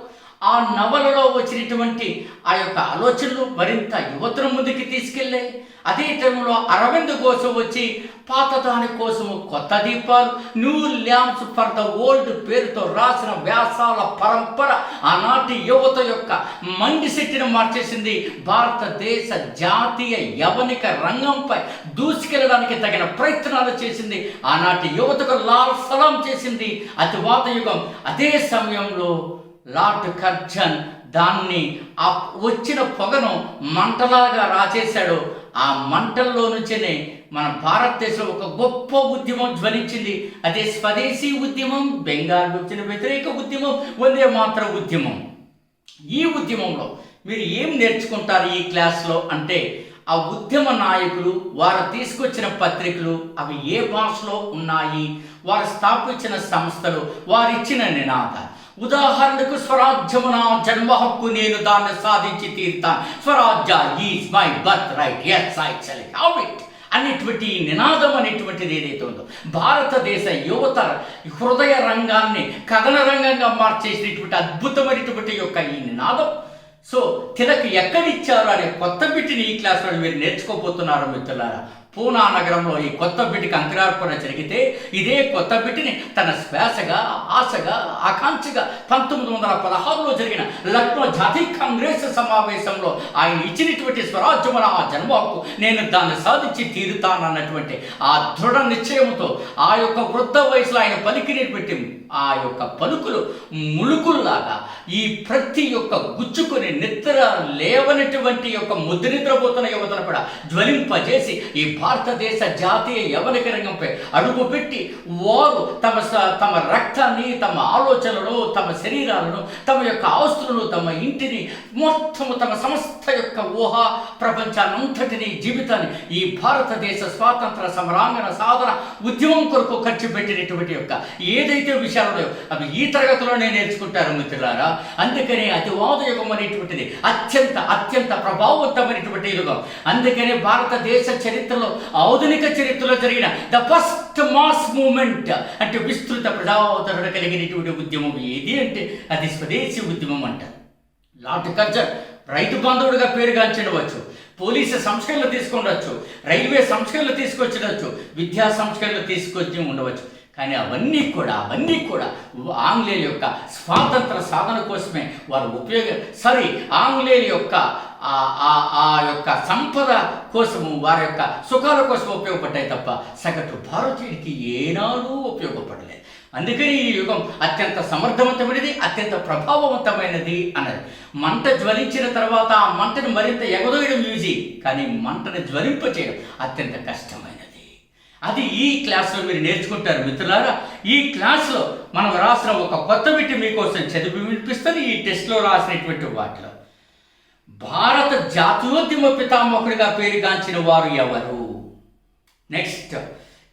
ఆ నవలలో వచ్చినటువంటి ఆ యొక్క ఆలోచనలు మరింత యువతను ముందుకు తీసుకెళ్ళాయి. అదే టైంలో అరవింద్ కోసం వచ్చి పాత దాని కోసము కొత్త దీపాలు, new lamps for the old పేరుతో రాసిన వ్యాసాల పరంపర ఆనాటి యువత యొక్క మైండ్ సెట్ని మార్చేసింది. భారతదేశ జాతీయ యవనిక రంగంపై దూసుకెళ్ళడానికి తగిన ప్రయత్నాలు చేసింది. ఆనాటి యువతకు లాల్ సలాం చేసింది అతివాద యుగం. అదే సమయంలో లార్డ్ కర్జన్ దాన్ని ఆ వచ్చిన పొగను మంటలాగా రాచేశాడు. ఆ మంటల్లో నుంచేనే మన భారతదేశంలో ఒక గొప్ప ఉద్యమం జ్వలించింది. అదే స్వదేశీ ఉద్యమం, బెంగాల్ విభజన వ్యతిరేక ఉద్యమం, వందే మాతరం ఉద్యమం. ఈ ఉద్యమంలో మీరు ఏం నేర్చుకుంటారు ఈ క్లాస్లో అంటే, ఆ ఉద్యమ నాయకులు వారు తీసుకొచ్చిన పత్రికలు అవి ఏ భాషలో ఉన్నాయి, వారు స్థాపించిన సంస్థలు, వారిచ్చిన నినాదాలు. ఉదాహరణకు స్వరాజ్యము నా జన్మ హక్కు, నేను దాన్ని సాధించి తీరుతాను, Swarajya is my birthright, yes I shall have it అనేటువంటి ఈ నినాదం అనేటువంటిది ఏదైతే ఉందో, భారతదేశ యువత హృదయ రంగాన్ని కథన రంగంగా మార్చేసినటువంటి అద్భుతమైనటువంటి యొక్క ఈ నినాదం. సో తిలక్ ఎక్కడిచ్చారు అనే కొత్త బిట్టిని ఈ క్లాస్లో మీరు నేర్చుకోబోతున్నారు మిత్రులారా. పూనా నగరంలో ఈ కొత్త బిడ్డకి అంకురార్పణ జరిగితే ఇదే కొత్త బిడ్డని తన శ్వాసగా, ఆశగా, ఆకాంక్షగా 1916లో జరిగిన లక్నో జాతీయ కాంగ్రెస్ సమావేశంలో ఆయన ఇచ్చినటువంటి స్వరాజ్యమున ఆ జన్మ హక్కు, నేను దాన్ని సాధించి తీరుతానన్నటువంటి ఆ దృఢ నిశ్చయంతో ఆ యొక్క వృద్ధ వయసులో ఆయన పలికినటువంటి ఆ యొక్క పలుకులు ములుకుల్లాగా ఈ ప్రతి ఒక్క గుచ్చుకొని నిద్ర లేవనటువంటి యొక్క ముద్దు నిద్రపోతున్న యువతను కూడా జ్వలింపజేసి ఈ భారతదేశ జాతీయ యవనిక రంగంపై అడుగుపెట్టి వారు తమ రక్తాన్ని, తమ ఆలోచనలను, తమ శరీరాలను, తమ యొక్క ఆస్తులను, తమ ఇంటిని, మొత్తము తమ సంస్థ యొక్క ఊహా ప్రపంచాన్నంతటిని, జీవితాన్ని ఈ భారతదేశ స్వాతంత్ర సమరాంగణ సాధన ఉద్యమం కొరకు ఖర్చు పెట్టినటువంటి యొక్క ఏదైతే విషయాలు అవి ఈ తరగతిలోనే నేర్చుకుంటారు మిత్రులారా. అందుకనే అతివాద యుగం అనేటువంటిది అత్యంత ప్రభావవంతమైనటువంటి యుగం. అందుకనే భారతదేశ చరిత్రలో, ఆధునిక చరిత్రలో జరిగిన ద ఫస్ట్ మాస్ మూమెంట్ అంటే విస్తృత ప్రజాదరణ కలిగినటువంటి ఉద్యమం ఏది అంటే అది స్వదేశీ ఉద్యమం అంటారు. లార్డ్ కర్జన్ రైతు బాంధవుడిగా పేరుగాంచవచ్చు, పోలీసు సంస్కరణలు తీసుకుండవచ్చు, రైల్వే సంస్కరణలు తీసుకొచ్చినవచ్చు, విద్యా సంస్కరణలు తీసుకొచ్చి ఉండవచ్చు. కానీ అవన్నీ కూడా ఆంగ్లేయుల యొక్క స్వాతంత్ర సాధన కోసమే వారు ఆంగ్లేయుల యొక్క ఆ యొక్క సంపద కోసము, వారి యొక్క సుఖాల కోసం ఉపయోగపడ్డాయి తప్ప సగటు భారతీయుడికి ఏనాడూ ఉపయోగపడలేదు. అందుకని ఈ యుగం అత్యంత సమర్థవంతమైనది, అత్యంత ప్రభావవంతమైనది అన్నది. మంట జ్వలించిన తర్వాత ఆ మంటను మరింత ఎగదోయడం ఈజీ, కానీ మంటను జ్వలింపచేయడం అత్యంత కష్టమైనది. అది ఈ క్లాస్లో మీరు నేర్చుకుంటారు మిత్రులారా. ఈ క్లాస్లో మనం రాసిన ఒక కొత్త బిట్ మీకోసం చదివి వినిపిస్తుంది. ఈ టెస్ట్లో రాసినటువంటి వాటిలో భారత జాతీయోద్యమ పితామహుడిగా పేరుగాంచిన వారు ఎవరు? నెక్స్ట్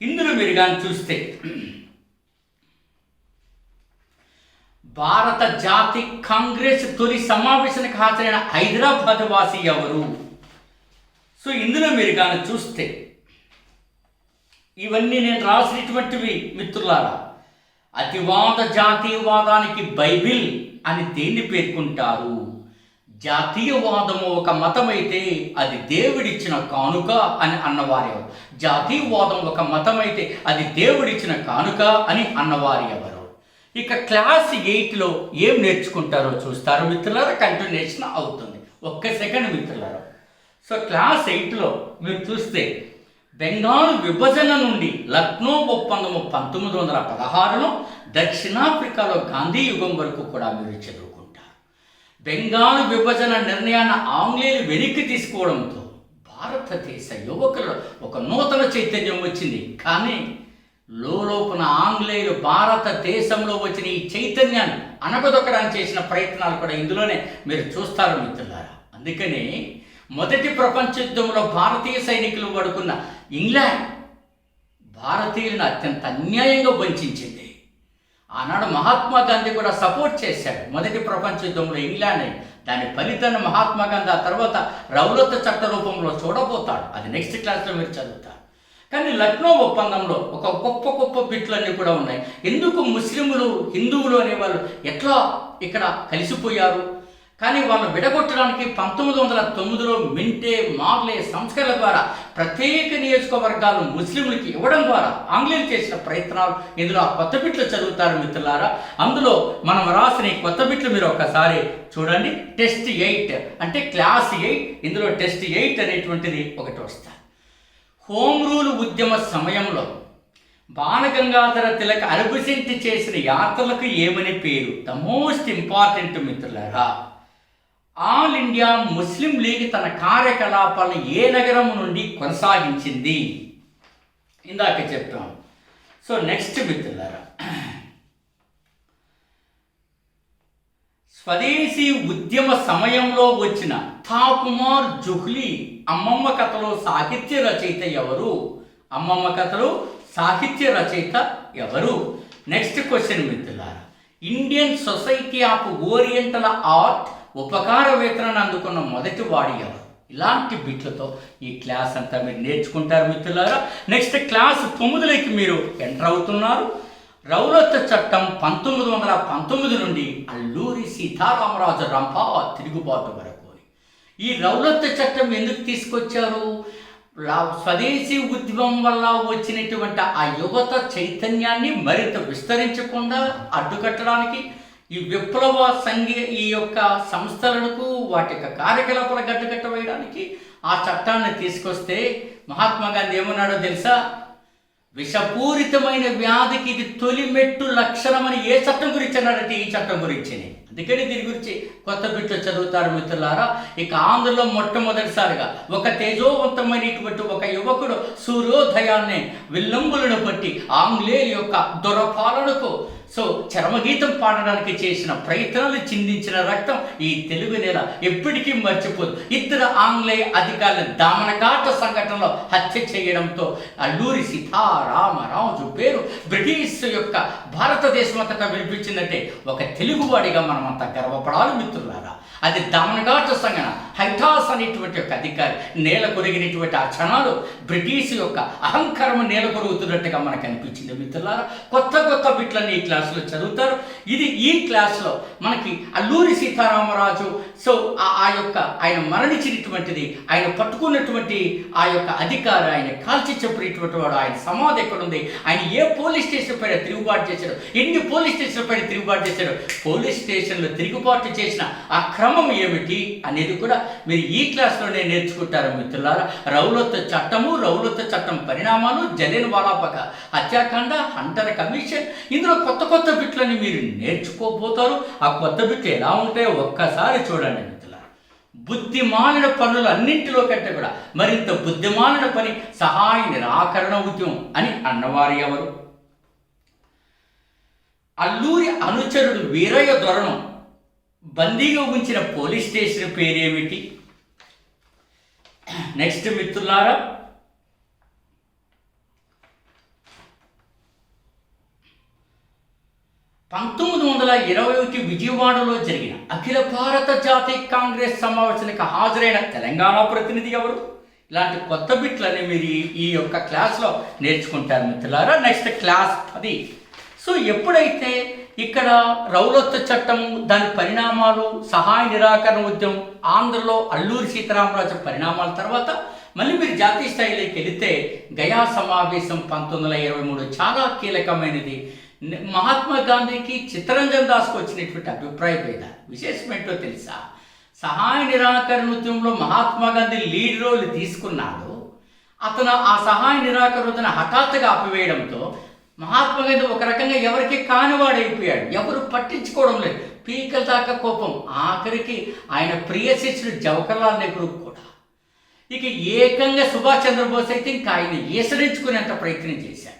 ఇందులో మీరు కానీ చూస్తే భారత జాతీయ కాంగ్రెస్ తొలి సమావేశానికి హాజరైన హైదరాబాద్ వాసి ఎవరు? సో ఇందులో మీరు కానీ చూస్తే ఇవన్నీ నేను రాసినటువంటివి మిత్రులారా. అతివాద జాతీయవాదానికి బైబిల్ అని దేన్ని పేర్కొంటారు? జాతీయవాదము ఒక మతమైతే అది దేవుడిచ్చిన కానుక అని అన్నవారెవరు? జాతీయవాదం ఒక మతమైతే అది దేవుడిచ్చిన కానుక అని అన్నవారు ఎవరు? ఇక క్లాస్ 8లో ఏం నేర్చుకుంటారో చూస్తారు మిత్రులారా. కంటిన్యూషన్ అవుతుంది. ఒక్క సెకండ్ మిత్రులారా. సో క్లాస్ 8లో మీరు చూస్తే బెంగాల్ విభజన నుండి లక్నో ఒప్పందము 1916లో దక్షిణాఫ్రికాలో గాంధీ యుగం వరకు కూడా మీరు చదువుకుంటారు. బెంగాల్ విభజన నిర్ణయాన్ని ఆంగ్లేయులు వెనక్కి తీసుకోవడంతో భారతదేశ యువకులలో ఒక నూతన చైతన్యం వచ్చింది. కానీ లోపల ఆంగ్లేయులు భారతదేశంలో వచ్చిన ఈ చైతన్యాన్ని అణగదొక్కడానికి చేసిన ప్రయత్నాలు కూడా ఇందులోనే మీరు చూస్తారు మిత్రులారా. అందుకని మొదటి ప్రపంచ యుద్ధంలో భారతీయ సైనికులు పడుకున్న ఇంగ్లాండ్ భారతీయులను అత్యంత అన్యాయంగా వంచింది. ఆనాడు మహాత్మా గాంధీ కూడా సపోర్ట్ చేశాడు మొదటి ప్రపంచ యుద్ధంలో ఇంగ్లాండ్. దాని ఫలితాన్ని మహాత్మా గాంధీ ఆ తర్వాత రౌలత్ చట్ట రూపంలో చూడబోతాడు. అది నెక్స్ట్ క్లాస్లో మీరు చదువుతారు. కానీ లక్నో ఒప్పందంలో ఒక గొప్ప గొప్ప బిట్లన్నీ కూడా ఉన్నాయి. ఎందుకు ముస్లింలు హిందువులు అనేవాళ్ళు ఎట్లా ఇక్కడ కలిసిపోయారు, కానీ వాళ్ళు విడగొట్టడానికి 1909లో మింటే మార్లే సంస్కరణల ద్వారా ప్రత్యేక నియోజకవర్గాలు ముస్లింలకి ఇవ్వడం ద్వారా ఆంగ్లేయులు చేసిన ప్రయత్నాలు ఇందులో ఆ కొత్త బిట్లు చదువుతారు మిత్రులారా. అందులో మనం రాసిన ఈ కొత్త బిట్లు మీరు ఒకసారి చూడండి. టెస్ట్ 8 అంటే క్లాస్ 8, ఇందులో టెస్ట్ 8 అనేటువంటిది ఒకటి వస్తుంది. హోమ్ రూల్ ఉద్యమ సమయంలో బాలగంగాధర తిలక్ అర్బిసెంట్ చేసిన యాత్రలకు ఏమని పేరు? ద మోస్ట్ ఇంపార్టెంట్ మిత్రులారా, ఆల్ ఇండియా ముస్లిం లీగ్ తన కార్యకలాపాలను ఏ నగరం నుండి కొనసాగించింది? ఇందాక చెప్పాం. సో నెక్స్ట్ మిత్రులారా, స్వదేశీ ఉద్యమ సమయంలో వచ్చిన ఠాకుమార్ జుహ్లీ అమ్మమ్మ కథలో సాహిత్య రచయిత ఎవరు? అమ్మమ్మ కథలో సాహిత్య రచయిత ఎవరు? నెక్స్ట్ క్వశ్చన్ మిత్రులారా, Indian society of oriental art ఉపకార వేతనాన్ని అందుకున్న మొదటి వాడు ఎవరు? ఇలాంటి బిట్లతో ఈ క్లాస్ అంతా మీరు నేర్చుకుంటారు మిత్రులారా. నెక్స్ట్ క్లాస్ 9లోకి మీరు ఎంటర్ అవుతున్నారు. రౌలత్ చట్టం 1919 నుండి అల్లూరి సీతారామరాజు రంపా తిరుగుబాటు వరకు. ఈ రౌలత్ చట్టం ఎందుకు తీసుకొచ్చారు? స్వదేశీ ఉద్యమం వల్ల వచ్చినటువంటి ఆ యువత చైతన్యాన్ని మరింత విస్తరించకుండా అడ్డుకట్టడానికి, ఈ విప్లవ ఈ యొక్క సంస్థలకు వాటి యొక్క కార్యకలాపాల గడ్డకట్ట వేయడానికి ఆ చట్టాన్ని తీసుకొస్తే మహాత్మా గాంధీ ఏమన్నాడో తెలుసా? విషపూరితమైన వ్యాధికి ఇది తొలి మెట్టు లక్షణమని ఏ చట్టం గురించి అన్నాడంటే ఈ చట్టం గురించి. అందుకని దీని గురించి కొత్త బిట్లు చదువుతారు మిత్రులారా. ఇక ఆంధ్రలో మొట్టమొదటిసారిగా ఒక తేజోవంతమైనటువంటి ఒక యువకుడు సూర్యోదయాన్ని విల్లంబులను బట్టి ఆంగ్లేయుల యొక్క దురపాలనకు చరమగీతం పాడడానికి చేసిన ప్రయత్నాలు చిందించిన రక్తం ఈ తెలుగు నేల ఎప్పటికీ మర్చిపోదు. ఇద్దరు ఆంగ్లేయ అధికారుల దామనఘాట సంఘటనలో హత్య చేయడంతో అల్లూరి సీతారామరాజు పేరు బ్రిటిష్ యొక్క భారతదేశం అంతటా వినిపించిందంటే ఒక తెలుగువాడిగా మనమంతా గర్వపడాలి మిత్రులారా. అది దామనఘాట సంఘటన. హైటాస్ అనేటువంటి ఒక అధికారి నేల కొరిగినటువంటి ఆ క్షణాలు బ్రిటిష్ యొక్క అహంకారం నేల కొరుగుతున్నట్టుగా మనకు అనిపించింది మిత్రులారా. కొత్త కొత్త బిట్లన్నీ ఈ క్లాసులో చదువుతారు. ఇది ఈ క్లాస్లో మనకి అల్లూరి సీతారామరాజు ఆయన మరణించినటువంటిది, ఆయన పట్టుకున్నటువంటి ఆ యొక్క అధికారి, ఆయన కాల్చి చెప్పినటువంటి వాడు, ఆయన సమాధి ఎక్కడుంది, ఆయన ఏ పోలీస్ స్టేషన్ పైన తిరుగుబాటు చేశాడు, ఎన్ని పోలీస్ స్టేషన్ పైన తిరుగుబాటు చేశాడు, పోలీస్ స్టేషన్లో తిరుగుబాటు చేసిన ఆ క్రమం ఏమిటి అనేది కూడా మీరు ఈ క్లాస్లోనే నేర్చుకుంటారు మిత్రులారా. రౌలత్ చట్టం పరిణామాలు, జలియన్ వాలాబాగ్ హత్యాకాండ, హంటర్ కమిషన్, ఇందులో కొత్త కొత్త బిట్లని మీరు నేర్చుకోబోతారు. ఆ కొత్త బిట్లు ఎలా ఉంటాయో ఒక్కసారి చూడండి మిత్రులారా. బుద్ధిమాలిన పనులు అన్నింటిలో కంటే కూడా మరింత బుద్ధిమాలిన పని సహాయ నిరాకరణ ఉద్యమం అని అన్నవారు ఎవరు? అల్లూరి అనుచరుడు వీరయ్య దొరను బందీగా ఉంచిన పోలీస్ స్టేషన్ పేరేమిటి? నెక్స్ట్ మిత్రులారా, విజయవాడలో జరిగిన అఖిల భారత జాతీయ కాంగ్రెస్ సమావేశానికి హాజరైన తెలంగాణ ప్రతినిధి ఎవరు? ఇలాంటి కొత్త బిట్లని మీరు ఈ యొక్క క్లాస్లో నేర్చుకుంటారు మిత్రులారా. Next class 10. ఎప్పుడైతే ఇక్కడ రౌలత్ చట్టం, దాని పరిణామాలు, సహాయ నిరాకరణ ఉద్యమం, ఆంధ్రలో అల్లూరి సీతారామరాజు పరిణామాల తర్వాత మళ్ళీ మీరు జాతీయ స్థాయిలోకి వెళితే గయా సమావేశం 1923 చాలా కీలకమైనది. మహాత్మా గాంధీకి చిత్తరంజన్ దాస్కు వచ్చినటువంటి అభిప్రాయ భేదాలు. విశేషం ఏంటో తెలుసా? సహాయ నిరాకరణ ఉద్యమంలో మహాత్మా గాంధీ లీడ్ రోల్ తీసుకున్నాడు. అతను ఆ సహాయ నిరాకరణ హఠాత్తుగా ఆపివేయడంతో మహాత్మా గాంధీ ఒక రకంగా ఎవరికి కానివాడైపోయాడు. ఎవరు పట్టించుకోవడం లేదు. పీకల దాకా కోపం. ఆఖరికి ఆయన ప్రియ శిష్యుడు జవహర్లాల్ నెహ్రూ కూడా. ఇక ఏకంగా సుభాష్ చంద్రబోస్ అయితే ఇంకా ఆయన ఈసరించుకునేంత ప్రయత్నం చేశాడు.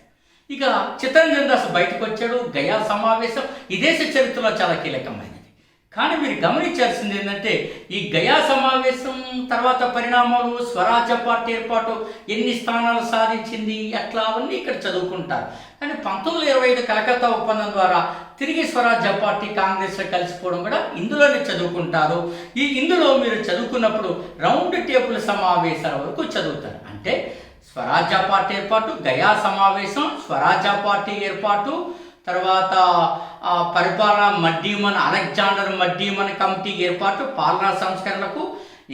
ఇక చిత్తరంజన్ దాస్ బయటకు వచ్చాడు. గయా సమావేశం ఈ దేశ చరిత్రలో చాలా కీలకమైనది. కానీ మీరు గమనించాల్సింది ఏంటంటే ఈ గయా సమావేశం తర్వాత పరిణామాలు, స్వరాజ్య పార్టీ ఏర్పాటు ఎన్ని స్థానాలు సాధించింది అట్లా అవన్నీ ఇక్కడ చదువుకుంటారు. కానీ 1925 కలకత్తా ఒప్పందం ద్వారా తిరిగి స్వరాజ్య పార్టీ కాంగ్రెస్లో కలిసిపోవడం కూడా ఇందులోనే చదువుకుంటారు. ఇందులో మీరు చదువుకున్నప్పుడు రౌండ్ టేబుల్ సమావేశాల వరకు చదువుతారు. అంటే స్వరాజ్య పార్టీ ఏర్పాటు, గయా సమావేశం, స్వరాజ్య పార్టీ ఏర్పాటు, తర్వాత పరిపాలన మడ్డీమన్ అలెగ్జాండర్ మడ్డీమన్ కమిటీ ఏర్పాటు, పాలనా సంస్కరణలకు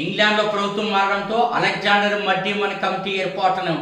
ఇంగ్లాండ్లో ప్రభుత్వం మారడంతో అలెగ్జాండర్ మడ్డీమన్ కమిటీ ఏర్పాటును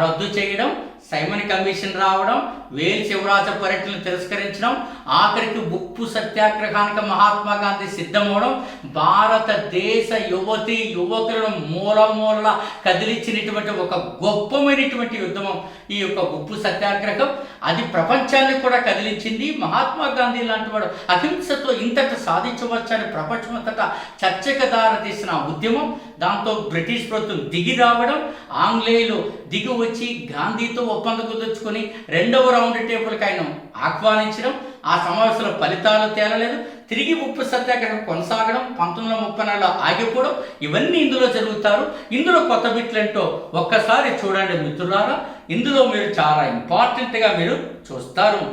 రద్దు చేయడం, సైమన్ కమిషన్ రావడం, వేల్స్ యువరాజ పర్యటనను తిరస్కరించడం, ఆఖరికి ఉప్పు సత్యాగ్రహానికి మహాత్మా గాంధీ సిద్ధమవడం, భారతదేశ యువతి యువకులను మూల కదిలించినటువంటి ఒక గొప్పమైనటువంటి యుద్ధం ఈ యొక్క ఉప్పు సత్యాగ్రహం. అది ప్రపంచాన్ని కూడా కదిలించింది. మహాత్మా గాంధీ లాంటి వాడు అహింసతో ఇంతటి సాధించవచ్చని ప్రపంచమంతటా చర్చకు దారితీసిన ఉద్యమం. దాంతో బ్రిటిష్ ప్రభుత్వం దిగి రావడం, ఆంగ్లేయులు దిగి వచ్చి గాంధీతో ఒప్పందం కుదుర్చుకొని రెండవ రౌండ్ టేబుల్కి ఆయన ఆహ్వానించడం, ఆ సమావేశంలో ఫలితాలు తేలలేదు, తిరిగి ఉప్పు సత్యాగ్రహం కొనసాగడం, 1934లో ఆగిపోవడం, ఇవన్నీ ఇందులో జరుగుతారు. ఇందులో కొత్త బిట్లేంటో ఒక్కసారి చూడండి మిత్రులారా. ఇందులో మీరు చాలా ఇంపార్టెంట్గా మీరు చూస్తారు.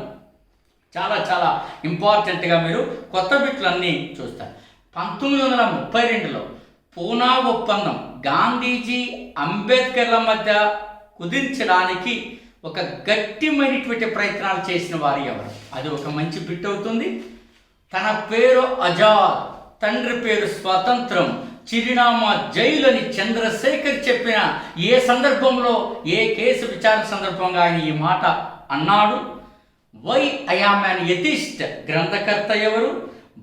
చాలా ఇంపార్టెంట్గా మీరు కొత్త బిట్లన్నీ చూస్తారు. 1932లో పూనా ఒప్పందం గాంధీజీ అంబేద్కర్ల మధ్య కుదించడానికి ఒక గట్టిమైనటువంటి ప్రయత్నాలు చేసిన వారు ఎవరు? అది ఒక మంచి బిట్ అవుతుంది. తన పేరు ఆజాద్, తండ్రి పేరు స్వాతంత్రం, చిరునామా జైలు అని చంద్రశేఖర్ చెప్పిన ఏ సందర్భంలో, ఏ కేసు విచారణ సందర్భంగా ఆయన ఈ మాట అన్నాడు? Why I am an atheist గ్రంథకర్త ఎవరు?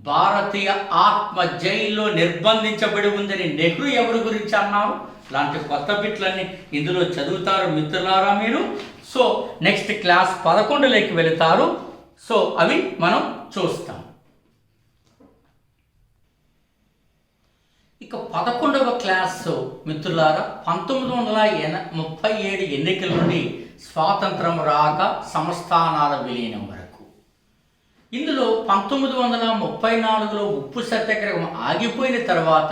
భారతీయ ఆత్మ జైల్లో నిర్బంధించబడి ఉందని నెహ్రూ ఎవరి గురించి అన్నారు? లాంటి కొత్త బిట్లన్నీ ఇందులో చదువుతారు మిత్రులారా మీరు. సో నెక్స్ట్ క్లాస్ 11లోకి వెళతారు. సో అవి మనం చూస్తాం. ఇక 11వ క్లాసు మిత్రులారా 1937 ఎన్నికల నుండి స్వాతంత్రం రాక సంస్థానాల విలీనం వరకు. ఇందులో 1934లో ఉప్పు సత్యాగ్రహం ఆగిపోయిన తర్వాత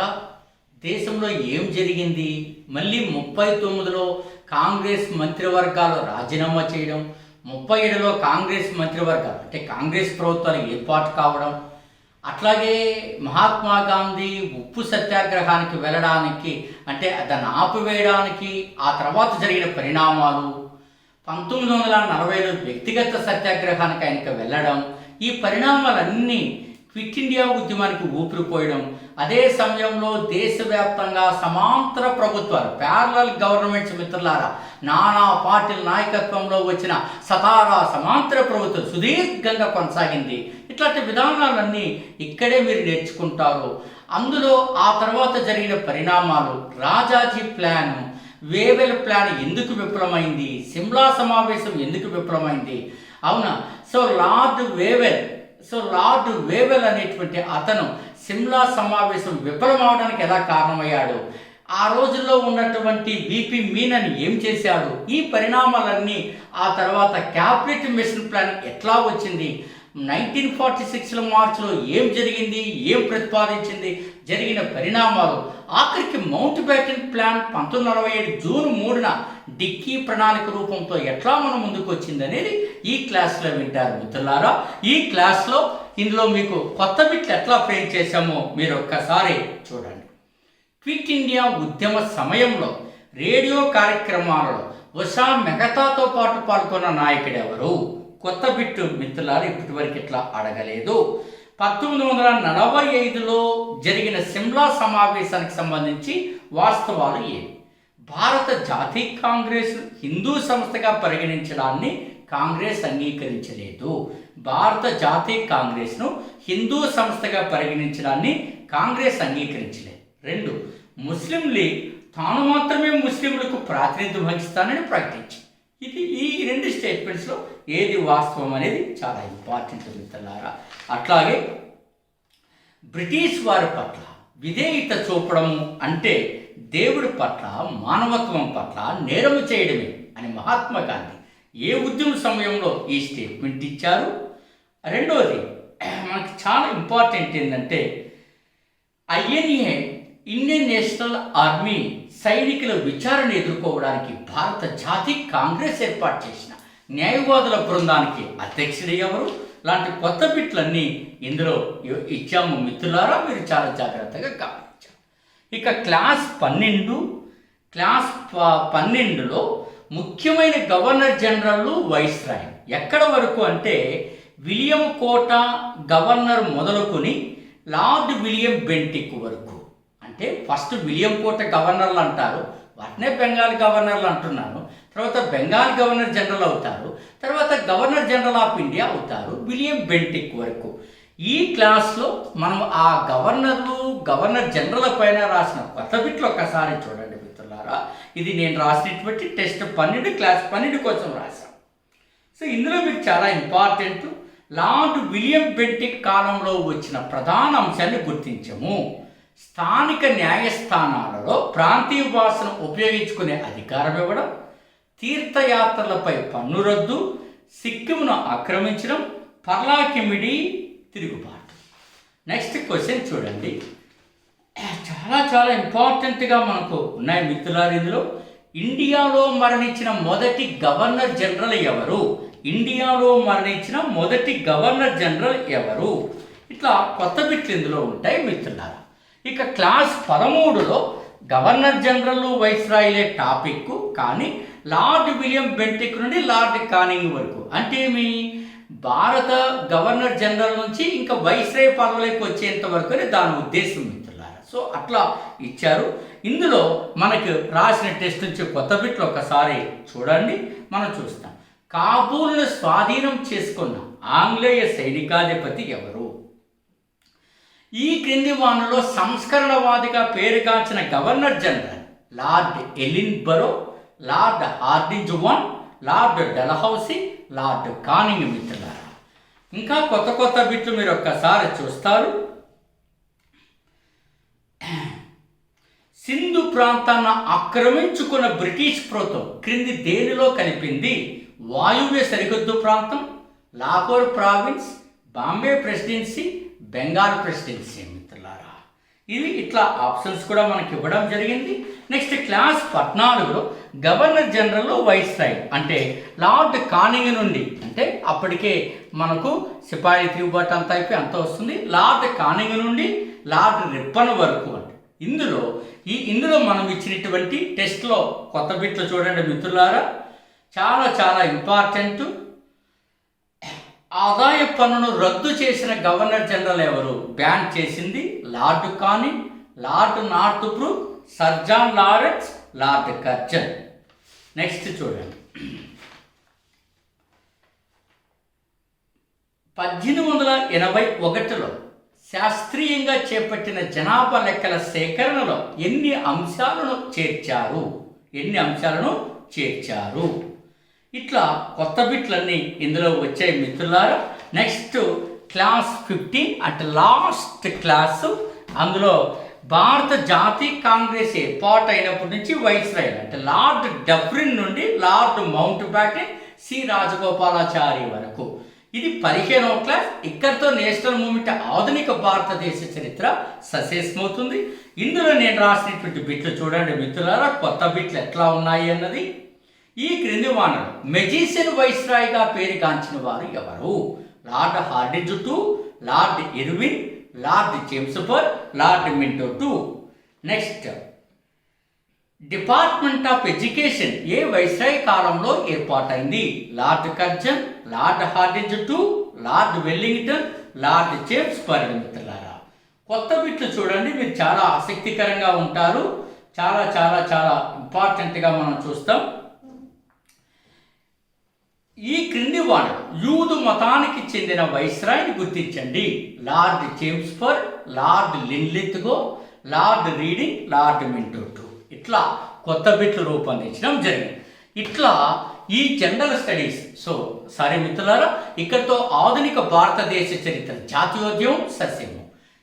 దేశంలో ఏం జరిగింది? మళ్ళీ 39లో కాంగ్రెస్ మంత్రివర్గాలు రాజీనామా చేయడం, 37లో కాంగ్రెస్ మంత్రివర్గాలు అంటే కాంగ్రెస్ ప్రభుత్వాలు ఏర్పాటు కావడం, అట్లాగే మహాత్మా గాంధీ ఉప్పు సత్యాగ్రహానికి వెళ్ళడానికి అంటే దాన్ని ఆపివేయడానికి ఆ తర్వాత జరిగిన పరిణామాలు, 1940లో వ్యక్తిగత సత్యాగ్రహానికి ఆయనకి వెళ్ళడం, ఈ పరిణామాలన్నీ క్విట్ ఇండియా ఉద్యమానికి ఊపిరిపోయడం, అదే సమయంలో దేశవ్యాప్తంగా సమాంతర ప్రభుత్వాలు ప్యారలల్ గవర్నమెంట్స్ మిత్రులారా నానా పార్టీల నాయకత్వంలో వచ్చిన సతారా సమాంతర ప్రభుత్వం సుదీర్ఘంగా కొనసాగింది. ఇట్లాంటి విధానాలన్నీ ఇక్కడే మీరు నేర్చుకుంటారు. అందులో ఆ తర్వాత జరిగిన పరిణామాలు, రాజాజీ ప్లాన్, వేవెల్ ప్లాన్ ఎందుకు విఫలమైంది, సిమ్లా సమావేశం ఎందుకు విఫలమైంది? అవునా? సో లార్డ్ వేవెల్ అనేటువంటి అతను సిమ్లా సమావేశం విఫలమవడానికి ఎలా కారణమయ్యాడు, ఆ రోజుల్లో ఉన్నటువంటి విపి మీనన్ ఏం చేశాడు, ఈ పరిణామాలన్నీ, ఆ తర్వాత క్యాబినెట్ మిషన్ ప్లాన్ ఎట్లా వచ్చింది, 1946లో మార్చిలో ఏం జరిగింది, ఏం ప్రతిపాదించింది, జరిగిన పరిణామాలు, ఆఖరికి మౌంట్ బ్యాటన్ ప్లాన్ 1947 జూన్ 3న డిక్కీ ప్రణాళిక రూపంతో ఎట్లా మనం ముందుకు వచ్చింది అనేది ఈ క్లాస్లో వింటారు మిత్రులారా. ఈ క్లాస్లో ఇందులో మీకు కొత్త బిట్లు ఎట్లా ఫ్రేమ్ చేశామో మీరు ఒక్కసారి చూడండి. క్విట్ ఇండియా ఉద్యమ సమయంలో రేడియో కార్యక్రమాలలో ఉషా మెహతాతో పాటు పాల్గొన్న నాయకుడు ఎవరు? కొత్త బిట్టు మిత్రులారా ఇప్పటి వరకు ఇట్లా అడగలేదు. 1945లో జరిగిన సిమ్లా సమావేశానికి సంబంధించి వాస్తవాలు ఏమి? భారత జాతీయ కాంగ్రెస్ హిందూ సంస్థగా పరిగణించడాన్ని కాంగ్రెస్ అంగీకరించలేదు. భారత జాతీయ కాంగ్రెస్ను హిందూ సంస్థగా పరిగణించడాన్ని కాంగ్రెస్ అంగీకరించలేదు. 2, ముస్లిం లీగ్ తాను మాత్రమే ముస్లింలకు ప్రాతినిధ్యం వహిస్తానని ప్రకటించింది. ఈ 2 స్టేట్మెంట్స్లో ఏది వాస్తవం అనేది చాలా ఇంపార్టెంట్ మిత్రులారా. అట్లాగే బ్రిటిష్ వారి పట్ల విధేయత చూపడము అంటే దేవుడి పట్ల, మానవత్వం పట్ల నేరము చేయడమే అని మహాత్మా గాంధీ ఏ ఉద్యమ సమయంలో ఈ స్టేట్మెంట్ ఇచ్చారు? 2వది మనకి చాలా ఇంపార్టెంట్ ఏంటంటే ఐఎన్ఏ ఇండియన్ నేషనల్ ఆర్మీ సైనికుల విచారణ ఎదుర్కోవడానికి భారత జాతీయ కాంగ్రెస్ ఏర్పాటు చేసిన న్యాయవాదుల బృందానికి అధ్యక్షుడు ఎవరు? లాంటి కొత్త బిట్లన్నీ ఇందులో ఇచ్చాము మిత్రులారా, మీరు చాలా జాగ్రత్తగా గమనించారు. ఇక క్లాస్ 12లో ముఖ్యమైన గవర్నర్ జనరల్ వైస్రాయ్ ఎక్కడ వరకు అంటే విలియం కోట గవర్నర్ మొదలుకొని లార్డ్ విలియం బెంటిక్ వరకు. అంటే ఫస్ట్ విలియం కోట గవర్నర్లు అంటారు, వాటినే బెంగాల్ గవర్నర్లు అంటున్నాను. తర్వాత బెంగాల్ గవర్నర్ జనరల్ అవుతారు, తర్వాత గవర్నర్ జనరల్ ఆఫ్ ఇండియా అవుతారు విలియం బెంటిక్ వరకు. ఈ క్లాస్లో మనం ఆ గవర్నర్ జనరల్ పైన రాసిన కొత్త బిట్లు ఒక్కసారి చూడండి మిత్రులారా. ఇది నేను రాసినటువంటి టెస్ట్ 12 క్లాస్ 12 కోసం రాశాను. సో ఇందులో మీకు చాలా ఇంపార్టెంట్ లార్డ్ విలియం బెంటిక్ కాలంలో వచ్చిన ప్రధాన అంశాన్ని గుర్తించము. స్థానిక న్యాయస్థానాలలో ప్రాంతీయ భాషను ఉపయోగించుకునే అధికారం ఇవ్వడం, తీర్థయాత్రలపై పన్ను రద్దు, సిక్కింను ఆక్రమించడం, పర్లాకిమిడి తిరుగుబాటు. నెక్స్ట్ క్వశ్చన్ చూడండి, చాలా చాలా ఇంపార్టెంట్గా మనకు ఉన్నాయి మిత్రులారు. ఇందులో ఇండియాలో మరణించిన మొదటి గవర్నర్ జనరల్ ఎవరు? ఇండియాలో మరణించిన మొదటి గవర్నర్ జనరల్ ఎవరు? ఇట్లా కొత్త బిట్లు ఇందులో ఉంటాయి మిత్రులారా. ఇక క్లాస్ 13లో గవర్నర్ జనరల్ వైస్రాయ్లే టాపిక్, కానీ లార్డ్ విలియం బెంటిక్ నుండి లార్డ్ కానింగ్ వరకు అంటే మీ భారత గవర్నర్ జనరల్ నుంచి ఇంకా వైస్రాయ్ పదవులకు వచ్చేంత వరకు దాని ఉద్దేశం మిత్రులారా. సో అట్లా ఇచ్చారు. ఇందులో మనకు రాసిన టెస్ట్ నుంచి కొత్త బిట్లు ఒకసారి చూడండి, మనం చూస్తాం. కాబూల్ను స్వాధీనం చేసుకున్న ఆంగ్లేయ సైనికాధిపతి ఎవరు? ఈ క్రింది వానలో సంస్కరణవాదిగా పేరుగాంచిన governor general Lord Ellenborough, Lord Hardinge one, Lord Dalhousie, Lord Canning మిత్రులారా. ఇంకా కొత్త కొత్త బిట్లు మీరు ఒక్కసారి చూస్తారు. సింధు ప్రాంతాన్ని ఆక్రమించుకున్న బ్రిటిష్ ప్రభుత్వం క్రింది దేనిలో కలిపింది? వాయువ్య సరిహద్దు ప్రాంతం, Lahore province, Bombay presidency, Bengal presidency మిత్రులారా. ఇవి ఇట్లా ఆప్షన్స్ కూడా మనకి ఇవ్వడం జరిగింది. నెక్స్ట్ క్లాస్ 14లో గవర్నర్ జనరల్ వైస్రాయ్ అంటే లార్డ్ కానింగ్ నుండి, అంటే అప్పటికే మనకు సిపాయి తిరుగుబాటు అంతా అయిపోయి అంతా వస్తుంది, లార్డ్ కానింగ్ నుండి లార్డ్ రిప్పన్ వరకు. అంటే ఇందులో మనం ఇచ్చినటువంటి టెస్ట్లో కొత్త బిట్లు చూడండి మిత్రులారా, చాలా చాలా ఇంపార్టెంట్. ఆదాయ పన్నును రద్దు చేసిన గవర్నర్ జనరల్ ఎవరు? బ్యాన్ చేసింది lord Canning, lord Northbrook, sir John Lawrence, lord Curzon. Next చూడండి, 1881లో శాస్త్రీయంగా చేపట్టిన జనాభా లెక్కల సేకరణలో ఎన్ని అంశాలను చేర్చారు? ఇట్లా కొత్త బిట్లన్నీ ఇందులో వచ్చాయి మిత్రులారా. నెక్స్ట్ క్లాస్ 15 అంటే లాస్ట్ క్లాసు. అందులో భారత జాతీయ కాంగ్రెస్ ఏర్పాటు అయినప్పటి నుంచి వైస్రాయ్ అంటే లార్డ్ డఫ్రిన్ నుండి lord Mountbatten, C Rajagopalachari వరకు. ఇది 15వ క్లాస్. ఇక్కడితో నేషనల్ మూవ్మెంట్ ఆధునిక భారతదేశ చరిత్ర సశేషమవుతుంది. ఇందులో నేను రాసినటువంటి బిట్లు చూడండి మిత్రులారా, కొత్త బిట్లు ఎట్లా ఉన్నాయి అన్నది. ఈ క్రింది వానలు మెజిషియన్ వైస్రాయ్గా పేరుగాంచిన వారు ఎవరు? Lord Hardinge II, Lord Irwin, Lord Chelmsford, Lord Minto II. Next department of education ఏ వైస్రాయ్ కాలంలో ఏర్పాటైంది? Lord Curzon, Lord Hardinge II, Lord Willingdon, Lord Chelmsford మిత్రులారా. కొత్త బిట్లు చూడండి, మీరు చాలా ఆసక్తికరంగా ఉంటారు. చాలా చాలా చాలా ఇంపార్టెంట్గా మనం చూస్తాం. ఈ క్రింది వాడు యూదు మతానికి చెందిన వైస్రాయ్ని గుర్తించండి. Lord Chelmsford, Lord Linlithgow, Lord Reading, Lord Minto II. ఇట్లా కొత్త బిట్లు రూపొందించడం జరిగింది. ఇట్లా ఈ జనరల్ స్టడీస్. సరే మిత్రులారా, ఇక్కడితో ఆధునిక భారతదేశ చరిత్ర జాతీయోద్యమం సస్యము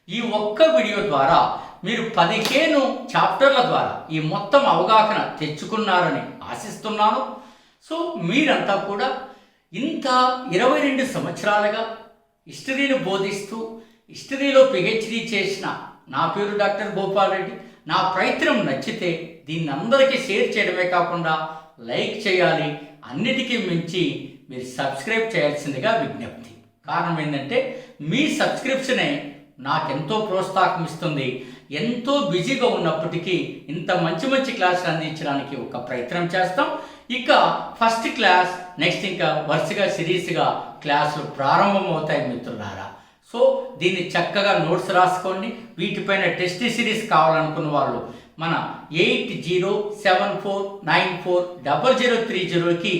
ఈ ఒక్క వీడియో ద్వారా మీరు 15 చాప్టర్ల ద్వారా ఈ మొత్తం అవగాహన తెచ్చుకున్నారని ఆశిస్తున్నాను. మీరంతా కూడా ఇంత 22 సంవత్సరాలుగా హిస్టరీని బోధిస్తూ హిస్టరీలో పిహెచ్డి చేసిన నా పేరు డాక్టర్ భూపాల్ రెడ్డి. నా ప్రయత్నం నచ్చితే దీన్ని అందరికీ షేర్ చేయడమే కాకుండా లైక్ చేయాలి. అన్నిటికీ మించి మీరు సబ్స్క్రైబ్ చేయాల్సిందిగా విజ్ఞప్తి. కారణం ఏంటంటే మీ సబ్స్క్రిప్షనే నాకెంతో ప్రోత్సాహం ఇస్తుంది. ఎంతో బిజీగా ఉన్నప్పటికీ ఇంత మంచి మంచి క్లాసులు అందించడానికి ఒక ప్రయత్నం చేస్తాం. ఇక ఫస్ట్ క్లాస్ నెక్స్ట్ ఇంకా వరుసగా సిరీస్గా క్లాసులు ప్రారంభమవుతాయి మిత్రులారా. సో దీన్ని చక్కగా నోట్స్ రాసుకోండి. వీటిపైన టెస్ట్ సిరీస్ కావాలనుకున్న వాళ్ళు మన 8074940030కి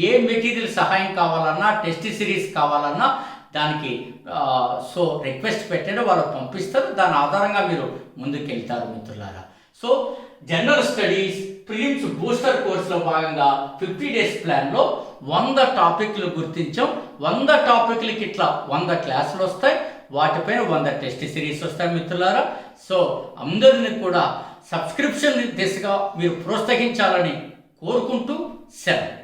ఏ మెటీరియల్ సహాయం కావాలన్నా టెస్ట్ సిరీస్ కావాలన్నా దానికి సో రిక్వెస్ట్ పెట్టండి, వాళ్ళు పంపిస్తారు. దాని ఆధారంగా మీరు ముందుకు వెళ్తారు మిత్రులారా. So general studies prelims booster కోర్సులో భాగంగా 50 డేస్ ప్లాన్లో 100 టాపిక్లు గుర్తించాం. 100 టాపిక్లకి ఇట్లా 100 క్లాసులు వస్తాయి. వాటిపైన 100 టెస్ట్ సిరీస్ వస్తాయి మిత్రులారా. సో అందరినీ కూడా సబ్స్క్రిప్షన్ దిశగా మీరు ప్రోత్సహించాలని కోరుకుంటూ సెలవు.